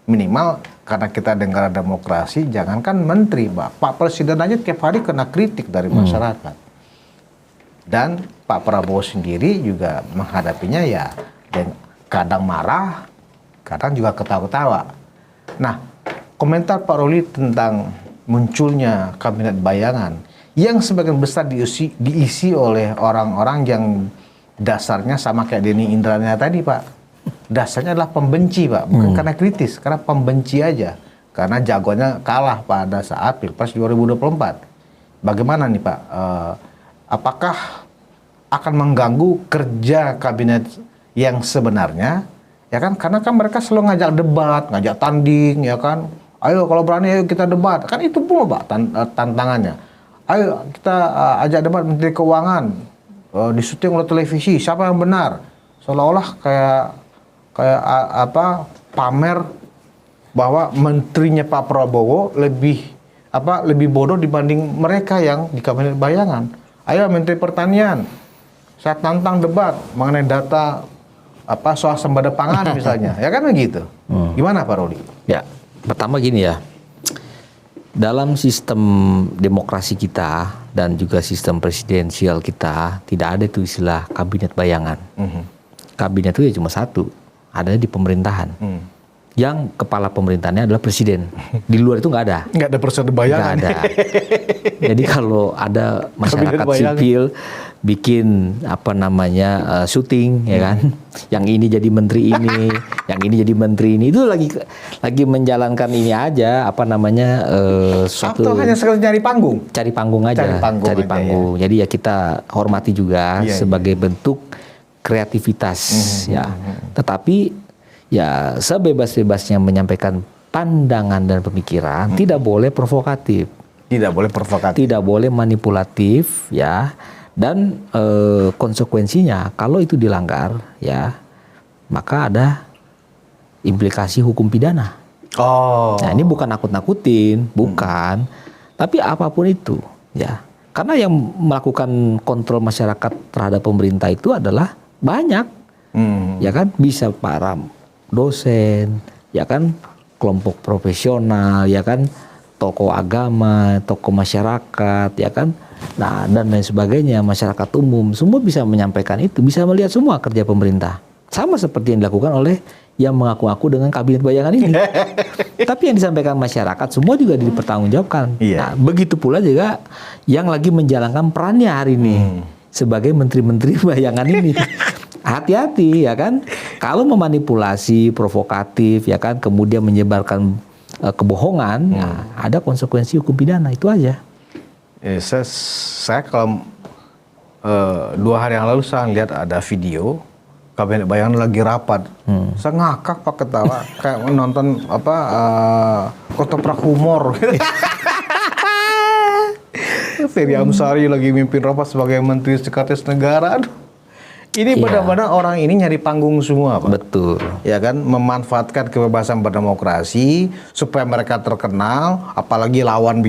Minimal karena kita negara demokrasi, jangankan menteri, Pak Presiden aja tiap hari kena kritik dari masyarakat. Dan Pak Prabowo sendiri juga menghadapinya ya kadang marah, kadang juga ketawa-ketawa. Nah, komentar Pak Ruli tentang munculnya kabinet bayangan yang sebagian besar diisi oleh orang-orang yang dasarnya sama kayak Denny Indrayana tadi, Pak. Dasarnya adalah pembenci, Pak, bukan karena kritis, karena pembenci aja. Karena jagonya kalah pada saat Pilpres 2024. Bagaimana nih, Pak? Apakah akan mengganggu kerja kabinet yang sebenarnya? Ya kan, karena kan mereka selalu ngajak debat, ngajak tanding, ya kan. Ayo kalau berani ayo kita debat. Kan itu pun, Pak, tantangannya. Ayo kita ajak debat Menteri Keuangan, disuting oleh televisi, siapa yang benar? Seolah-olah kayak pamer bahwa menterinya Pak Prabowo lebih bodoh dibanding mereka yang di kabinet bayangan. Ayo Menteri Pertanian, saya tantang debat mengenai data swasembada pangan misalnya, ya kan begitu. Gimana Pak Ruli? Ya, pertama gini ya, dalam sistem demokrasi kita dan juga sistem presidensial kita tidak ada itu istilah kabinet bayangan. Kabinet itu ya cuma satu, ada di pemerintahan. Yang kepala pemerintahannya adalah presiden. Di luar itu nggak ada. Nggak ada presiden bayangan. Nggak ada. Jadi kalau ada masyarakat sipil bikin syuting, ya kan? Yang ini jadi menteri ini, yang ini jadi menteri ini, itu lagi menjalankan ini aja, suatu. Atau hanya sekedar cari panggung? Cari panggung aja. Cari panggung. Ya. Jadi ya kita hormati juga sebagai bentuk kreativitas, ya. Tetapi ya sebebas-bebasnya menyampaikan pandangan dan pemikiran, tidak boleh provokatif. Tidak boleh provokatif. Tidak boleh manipulatif, ya. Dan konsekuensinya kalau itu dilanggar, ya, maka ada implikasi hukum pidana. Oh. Nah, ini bukan nakut-nakutin, bukan. Tapi apapun itu, ya. Karena yang melakukan kontrol masyarakat terhadap pemerintah itu adalah banyak. Ya kan, bisa para dosen, ya kan, kelompok profesional, ya kan, tokoh agama, tokoh masyarakat, ya kan, nah dan lain sebagainya, masyarakat umum, semua bisa menyampaikan itu, bisa melihat semua kerja pemerintah. Sama seperti yang dilakukan oleh yang mengaku-ngaku dengan kabinet bayangan ini. Tapi yang disampaikan masyarakat semua juga dipertanggungjawabkan. Nah, begitu pula juga yang lagi menjalankan perannya hari ini sebagai menteri-menteri bayangan ini. Hati-hati, ya kan, kalau memanipulasi, provokatif, ya kan, kemudian menyebarkan kebohongan, nah, ada konsekuensi hukum pidana, itu aja. Saya kalau 2 hari yang lalu saya lihat ada video kabinet bayangan lagi rapat, saya ngakak Pak, ketawa kayak nonton ketoprak humor. Ferry Amsari lagi mimpin rapat sebagai Menteri Sekretaris Negara. Aduh. Ini benar-benar orang ini nyari panggung semua, Pak. Betul. Ya kan, memanfaatkan kebebasan berdemokrasi supaya mereka terkenal, apalagi lawan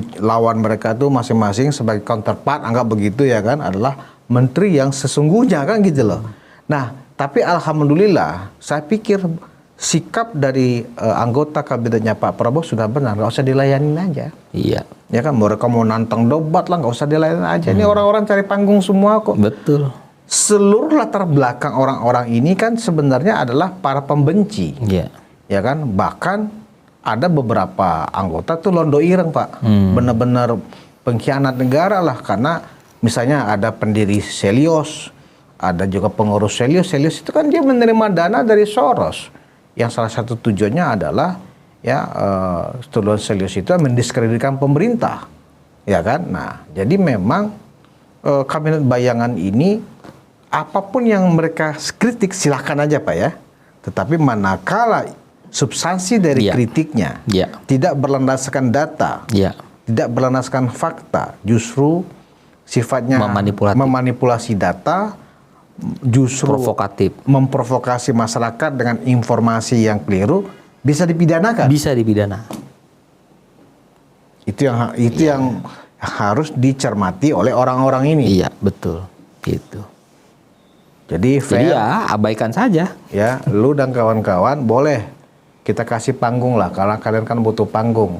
mereka tuh masing-masing sebagai counterpart, anggap begitu ya kan, adalah menteri yang sesungguhnya kan gitu loh. Nah, tapi alhamdulillah saya pikir sikap dari anggota kabinetnya Pak Prabowo sudah benar, nggak usah dilayanin aja. Iya. Ya kan, mereka mau nantang debat lah, nggak usah dilayanin aja. Ini orang-orang cari panggung semua kok. Betul. Seluruh latar belakang orang-orang ini kan sebenarnya adalah para pembenci. Iya. Ya kan, bahkan ada beberapa anggota tuh londo ireng, Pak. Benar-benar pengkhianat negara lah, karena misalnya ada pendiri Selios, ada juga pengurus Selios. Selios itu kan dia menerima dana dari Soros, yang salah satu tujuannya adalah tujuan Selios itu mendiskreditkan pemerintah, ya kan. Nah, jadi memang kabinet bayangan ini apapun yang mereka kritik silahkan aja Pak ya, tetapi manakala substansi dari kritiknya tidak berlandaskan data, tidak berlandaskan fakta, justru sifatnya memanipulasi data, justru memprovokasi masyarakat dengan informasi yang keliru, bisa dipidanakan. Bisa dipidana. Itu yang harus dicermati oleh orang-orang ini. Iya, betul. Gitu. Jadi fair. Ya, abaikan saja. Ya, lu dan kawan-kawan boleh kita kasih panggung lah, karena kalian kan butuh panggung.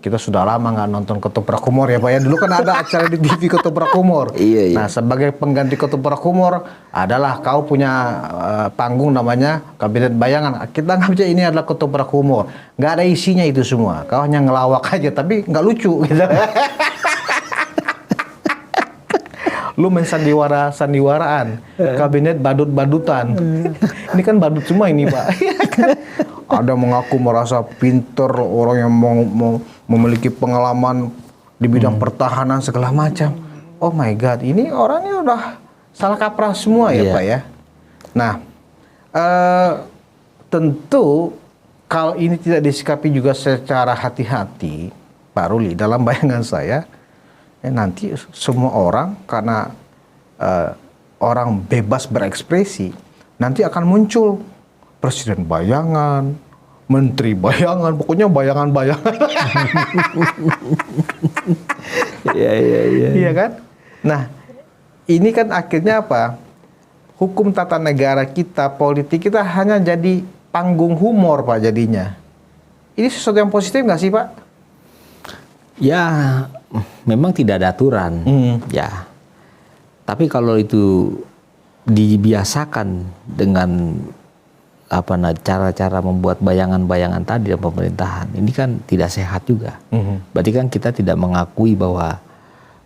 kita sudah lama nggak nonton Ketoprak Humor ya Pak ya. Dulu kan ada acara di TV Ketoprak Humor. Iya. Nah, sebagai pengganti Ketoprak Humor adalah kau punya panggung namanya Kabinet Bayangan. Kita anggap aja ini adalah Ketoprak Humor. Nggak ada isinya itu semua. Kau hanya ngelawak aja, tapi nggak lucu gitu. Lu main sandiwaraan, kabinet badut-badutan. Ini kan badut semua ini Pak. Ada mengaku merasa pinter, orang yang mau memiliki pengalaman di bidang pertahanan segala macam. Oh my God, ini orangnya udah salah kaprah semua ya Pak ya. Nah, tentu kalau ini tidak disikapi juga secara hati-hati, Pak Ruli, dalam bayangan saya, nanti semua orang karena orang bebas berekspresi, nanti akan muncul presiden bayangan, menteri bayangan, pokoknya bayangan-bayangan. Iya kan? Nah, ini kan akhirnya apa? Hukum tata negara kita, politik kita hanya jadi panggung humor Pak jadinya. Ini sesuatu yang positif nggak sih Pak? Ya, memang tidak ada aturan, ya. Tapi kalau itu dibiasakan dengan cara-cara membuat bayangan-bayangan tadi dalam pemerintahan, ini kan tidak sehat juga. Berarti kan kita tidak mengakui bahwa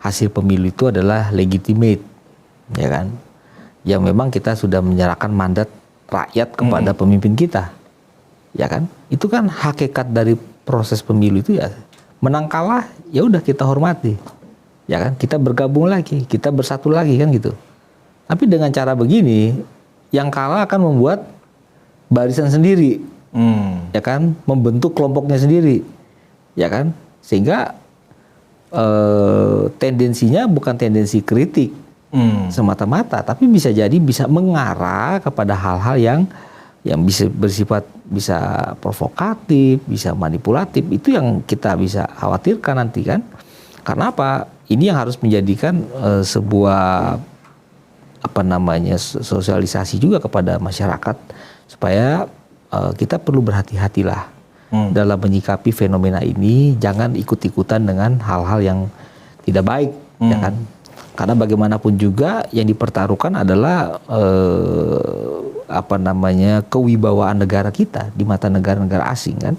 hasil pemilu itu adalah legitimate, ya kan? Yang memang kita sudah menyerahkan mandat rakyat kepada pemimpin kita, ya kan? Itu kan hakikat dari proses pemilu itu ya. Menang kalah ya udah kita hormati, ya kan, kita bergabung lagi, kita bersatu lagi kan gitu. Tapi dengan cara begini yang kalah akan membuat barisan sendiri, ya kan, membentuk kelompoknya sendiri, ya kan, sehingga tendensinya bukan tendensi kritik semata-mata, tapi bisa jadi bisa mengarah kepada hal-hal yang bisa bersifat bisa provokatif, bisa manipulatif. Itu yang kita bisa khawatirkan nanti kan. Karena apa? Ini yang harus menjadikan sebuah sosialisasi juga kepada masyarakat supaya kita perlu berhati-hatilah dalam menyikapi fenomena ini. Jangan ikut-ikutan dengan hal-hal yang tidak baik, ya kan? Karena bagaimanapun juga yang dipertaruhkan adalah kewibawaan negara kita di mata negara-negara asing kan.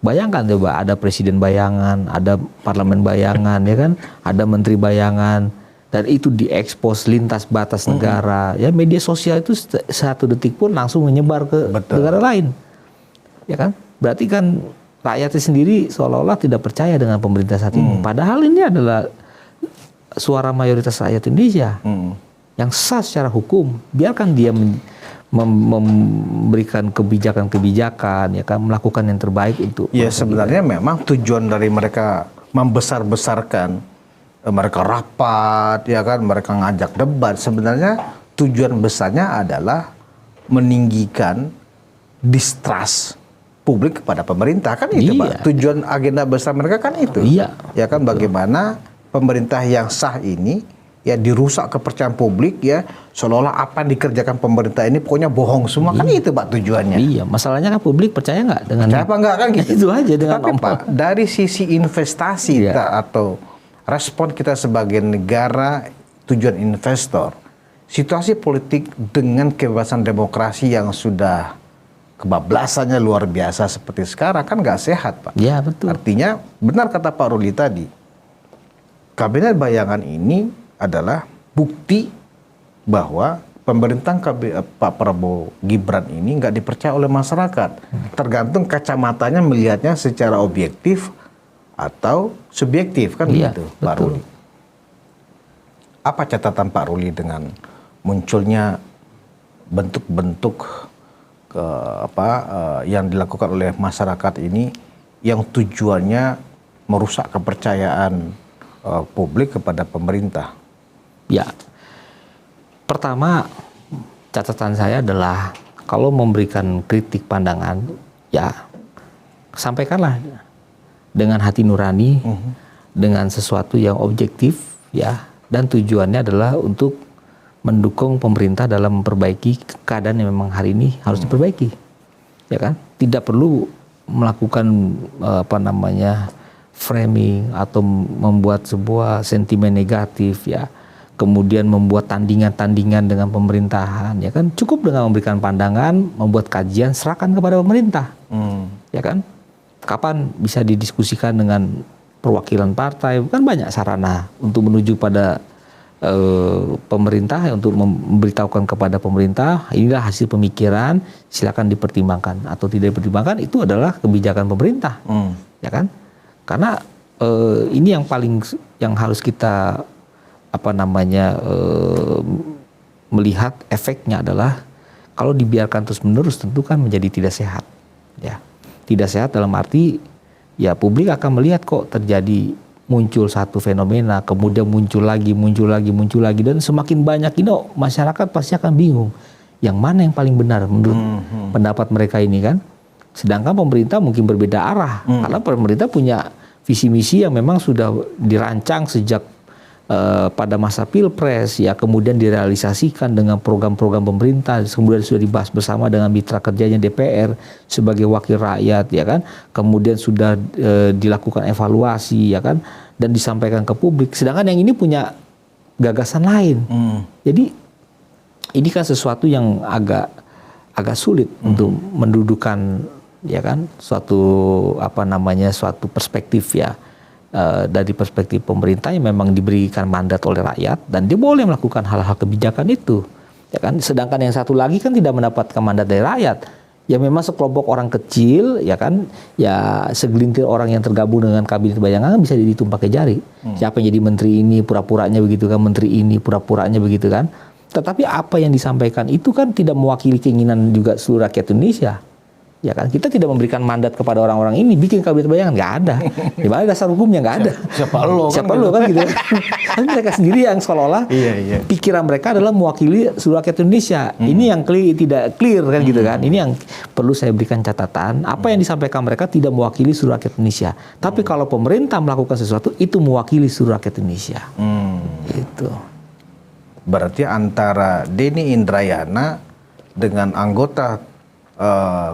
Bayangkan coba ada presiden bayangan, ada parlemen bayangan, ya kan, ada menteri bayangan, dan itu diekspos lintas batas negara. Ya media sosial itu satu detik pun langsung menyebar ke negara lain, ya kan. Berarti kan rakyatnya sendiri seolah-olah tidak percaya dengan pemerintah saat ini. Padahal ini adalah suara mayoritas rakyat Indonesia yang sah secara hukum. Biarkan dia memberikan kebijakan-kebijakan, ya kan, melakukan yang terbaik untuk. Ya sebenarnya kita. Memang tujuan dari mereka membesar-besarkan, mereka rapat, ya kan, mereka ngajak debat. Sebenarnya tujuan besarnya adalah meninggikan distrust publik kepada pemerintah kan itu Pak. Tujuan agenda besar mereka kan itu. Iya. Ya kan, bagaimana pemerintah yang sah ini ya dirusak kepercayaan publik, ya seolah-olah apa yang dikerjakan pemerintah ini pokoknya bohong semua. Kan itu Pak tujuannya. Iya, masalahnya kan publik percaya nggak dengan percaya apa nggak kan gitu. Itu aja dengan. Tapi Pak, dari sisi investasi atau respon kita sebagai negara tujuan investor, situasi politik dengan kebebasan demokrasi yang sudah kebablasannya luar biasa seperti sekarang kan nggak sehat Pak. Iya betul. Artinya benar kata Pak Ruli tadi, Kabinet Bayangan ini adalah bukti bahwa pemerintahan Pak Prabowo Gibran ini nggak dipercaya oleh masyarakat. Tergantung kacamatanya melihatnya secara objektif atau subjektif kan gitu, Pak Ruli. Apa catatan Pak Ruli dengan munculnya bentuk-bentuk yang dilakukan oleh masyarakat ini yang tujuannya merusak kepercayaan publik kepada pemerintah? Ya, pertama catatan saya adalah kalau memberikan kritik pandangan, ya sampaikanlah dengan hati nurani, dengan sesuatu yang objektif, ya, dan tujuannya adalah untuk mendukung pemerintah dalam memperbaiki keadaan yang memang hari ini harus diperbaiki, ya kan? Tidak perlu melakukan framing atau membuat sebuah sentimen negatif ya, kemudian membuat tandingan-tandingan dengan pemerintahan, ya kan, cukup dengan memberikan pandangan, membuat kajian, serahkan kepada pemerintah, ya kan. Kapan bisa didiskusikan dengan perwakilan partai, kan banyak sarana untuk menuju pada pemerintah, untuk memberitahukan kepada pemerintah inilah hasil pemikiran, silakan dipertimbangkan atau tidak dipertimbangkan, itu adalah kebijakan pemerintah, ya kan. Karena ini yang harus kita melihat efeknya adalah kalau dibiarkan terus menerus tentu kan menjadi tidak sehat, ya. Tidak sehat dalam arti ya publik akan melihat kok terjadi muncul satu fenomena, kemudian muncul lagi, dan semakin banyak ini masyarakat pasti akan bingung yang mana yang paling benar menurut pendapat mereka ini kan. Sedangkan pemerintah mungkin berbeda arah, karena pemerintah punya visi misi yang memang sudah dirancang sejak pada masa Pilpres, ya, kemudian direalisasikan dengan program-program pemerintah, kemudian sudah dibahas bersama dengan mitra kerjanya DPR sebagai wakil rakyat, ya kan, kemudian sudah dilakukan evaluasi, ya kan, dan disampaikan ke publik. Sedangkan yang ini punya gagasan lain. Jadi ini kan sesuatu yang agak sulit untuk mendudukan, ya kan, suatu suatu perspektif, ya. Dari perspektif pemerintah yang memang diberikan mandat oleh rakyat dan dia boleh melakukan hal-hal kebijakan itu, ya kan. Sedangkan yang satu lagi kan tidak mendapatkan mandat dari rakyat, ya memang sekelompok orang kecil, ya kan, ya segelintir orang yang tergabung dengan kabinet bayangan bisa dihitung pakai jari. Siapa yang jadi menteri ini pura-puranya begitu kan, menteri ini pura-puranya begitu kan. Tetapi apa yang disampaikan itu kan tidak mewakili keinginan juga seluruh rakyat Indonesia. Ya kan, kita tidak memberikan mandat kepada orang-orang ini bikin kabinet bayangan, nggak ada. Di mana dasar hukumnya nggak ada. Siapa lo kan gitu. Tapi mereka sendiri yang seolah-olah pikiran mereka adalah mewakili seluruh rakyat Indonesia. Ini yang tidak clear kan gitu kan. Ini yang perlu saya berikan catatan. Apa yang disampaikan mereka tidak mewakili seluruh rakyat Indonesia. Tapi kalau pemerintah melakukan sesuatu itu mewakili seluruh rakyat Indonesia. Itu. Berarti antara Denny Indrayana dengan anggota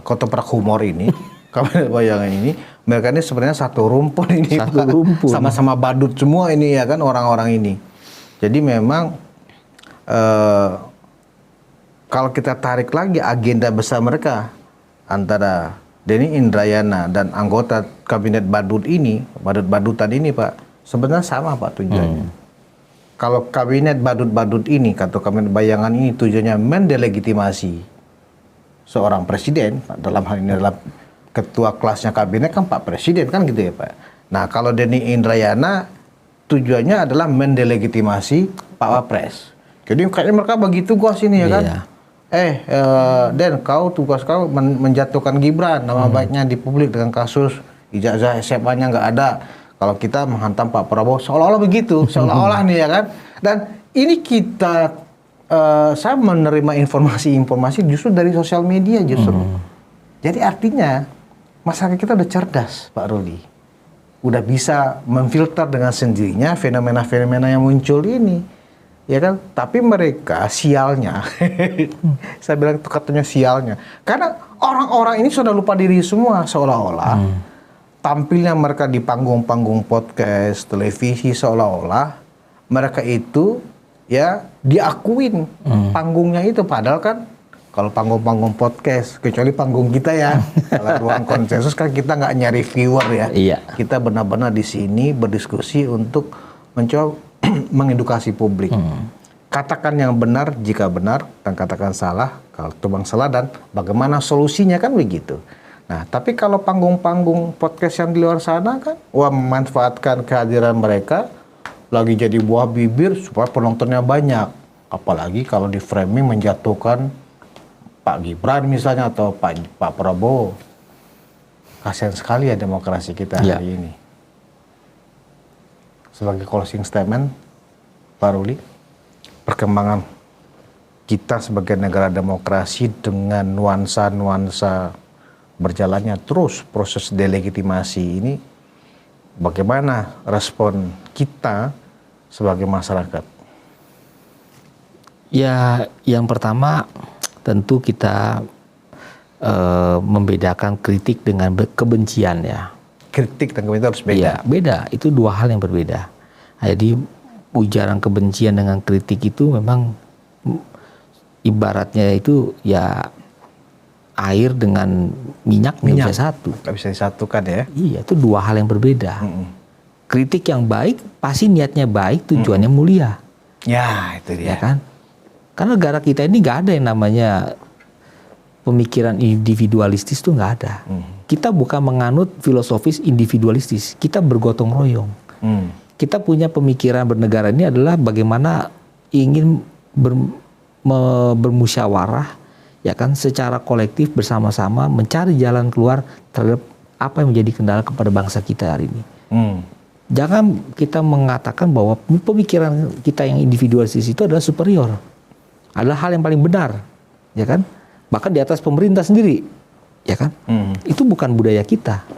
Ketoprak Humor ini, kabinet bayangan ini, mereka ini sebenarnya satu rumpun ini, rumpun. Sama-sama badut semua ini, ya kan, orang-orang ini. Jadi memang kalau kita tarik lagi agenda besar mereka antara Denny Indrayana dan anggota kabinet badut ini, badut-badutan ini, Pak, sebenarnya sama, Pak, tujuannya. Kalau kabinet badut-badut ini atau kabinet bayangan ini tujuannya mendelegitimasi seorang presiden, dalam hal ini adalah ketua kelasnya kabinet kan Pak Presiden kan gitu ya, Pak. Nah, kalau Denny Indrayana tujuannya adalah mendelegitimasi Pak Wapres. Jadi kayaknya mereka bagi tugas ini, ya kan. Den, tugas kau menjatuhkan Gibran, nama baiknya di publik dengan kasus ijazah SMA-nya nggak ada. Kalau kita menghantam Pak Prabowo, seolah-olah begitu, seolah-olah nih, ya kan. Dan ini saya menerima informasi justru dari sosial media justru. Jadi artinya masyarakat kita udah cerdas, Pak Rudi. Udah bisa memfilter dengan sendirinya fenomena-fenomena yang muncul ini. Ya kan? Tapi mereka sialnya, saya bilang itu katanya sialnya. Karena orang-orang ini sudah lupa diri semua seolah-olah. Tampilnya mereka di panggung-panggung podcast, televisi, seolah-olah mereka itu ya diakuin panggungnya itu, padahal kan kalau panggung-panggung podcast, kecuali panggung kita ya, kalau Ruang Konsensus kan kita nggak nyari viewer ya, kita benar-benar di sini berdiskusi untuk mencoba mengedukasi publik. Katakan yang benar jika benar, dan katakan salah kalau tebang salah, dan bagaimana solusinya kan begitu. Nah, tapi kalau panggung-panggung podcast yang di luar sana kan, memanfaatkan kehadiran mereka lagi jadi buah bibir supaya penontonnya banyak. Apalagi kalau di framing menjatuhkan Pak Gibran misalnya atau Pak Prabowo. Kasihan sekali ya demokrasi kita hari ini. Sebagai closing statement, Pak Ruli, perkembangan kita sebagai negara demokrasi dengan nuansa-nuansa berjalannya terus proses delegitimasi ini, bagaimana respon kita sebagai masyarakat? Ya, yang pertama tentu kita membedakan kritik dengan kebencian, ya. kritik dan komentar harus beda. Iya, beda. Itu dua hal yang berbeda. Jadi ujaran kebencian dengan kritik itu memang ibaratnya itu ya air dengan minyak nggak bisa satu. Nggak bisa disatukan ya. Iya, itu dua hal yang berbeda. Kritik yang baik pasti niatnya baik, tujuannya mulia. Ya, itu dia. Ya kan? Karena negara kita ini nggak ada yang namanya pemikiran individualistis, tuh nggak ada. Kita bukan menganut filosofis individualistis, kita bergotong royong. Kita punya pemikiran bernegara ini adalah bagaimana ingin bermusyawarah, ya kan, secara kolektif bersama-sama mencari jalan keluar terhadap apa yang menjadi kendala kepada bangsa kita hari ini. Jangan kita mengatakan bahwa pemikiran kita yang individualistis itu adalah superior, adalah hal yang paling benar, ya kan? Bahkan di atas pemerintah sendiri, ya kan? Itu bukan budaya kita,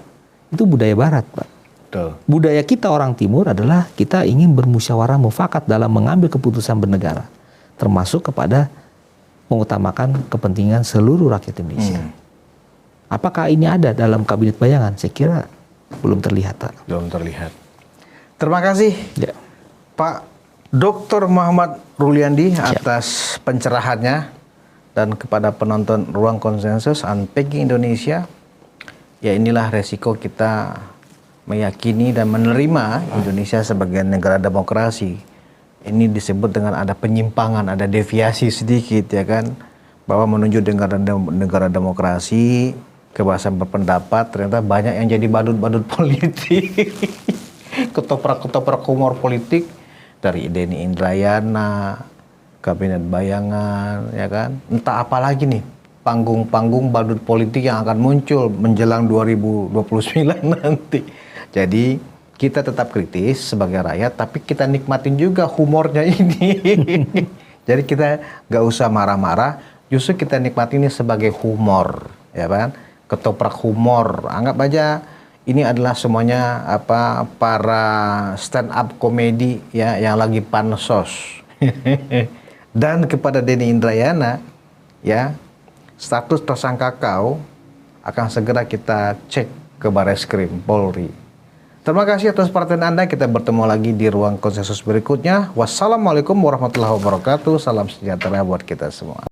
itu budaya Barat, Pak. Betul. Budaya kita orang Timur adalah kita ingin bermusyawarah mufakat dalam mengambil keputusan bernegara, termasuk kepada mengutamakan kepentingan seluruh rakyat Indonesia. Apakah ini ada dalam kabinet bayangan? Saya kira belum terlihat, Pak. Belum terlihat. Terima kasih, Ya. Pak Dr. Muhammad Ruliandi atas pencerahannya, dan kepada penonton Ruang Konsensus Unpacking Indonesia. Ya, inilah resiko kita meyakini dan menerima Indonesia sebagai negara demokrasi. Ini disebut dengan ada penyimpangan, ada deviasi sedikit, ya kan, bahwa menuju negara demokrasi, kebebasan berpendapat, ternyata banyak yang jadi badut-badut politik, ketoprak-ketoprak humor politik, dari Denny Indrayana, kabinet bayangan, ya kan, entah apa lagi nih panggung-panggung badut politik yang akan muncul menjelang 2029 nanti. Jadi kita tetap kritis sebagai rakyat, tapi kita nikmatin juga humornya ini. Jadi kita nggak usah marah-marah, justru kita nikmatin ini sebagai humor, ya kan? Ketoprak humor. Anggap aja ini adalah semuanya para stand up komedi ya yang lagi pansos. Dan kepada Denny Indrayana, ya, status tersangka kau akan segera kita cek ke Bareskrim Polri. Terima kasih atas perhatian Anda. Kita bertemu lagi di Ruang Konsensus berikutnya. Wassalamualaikum warahmatullahi wabarakatuh. Salam sejahtera buat kita semua.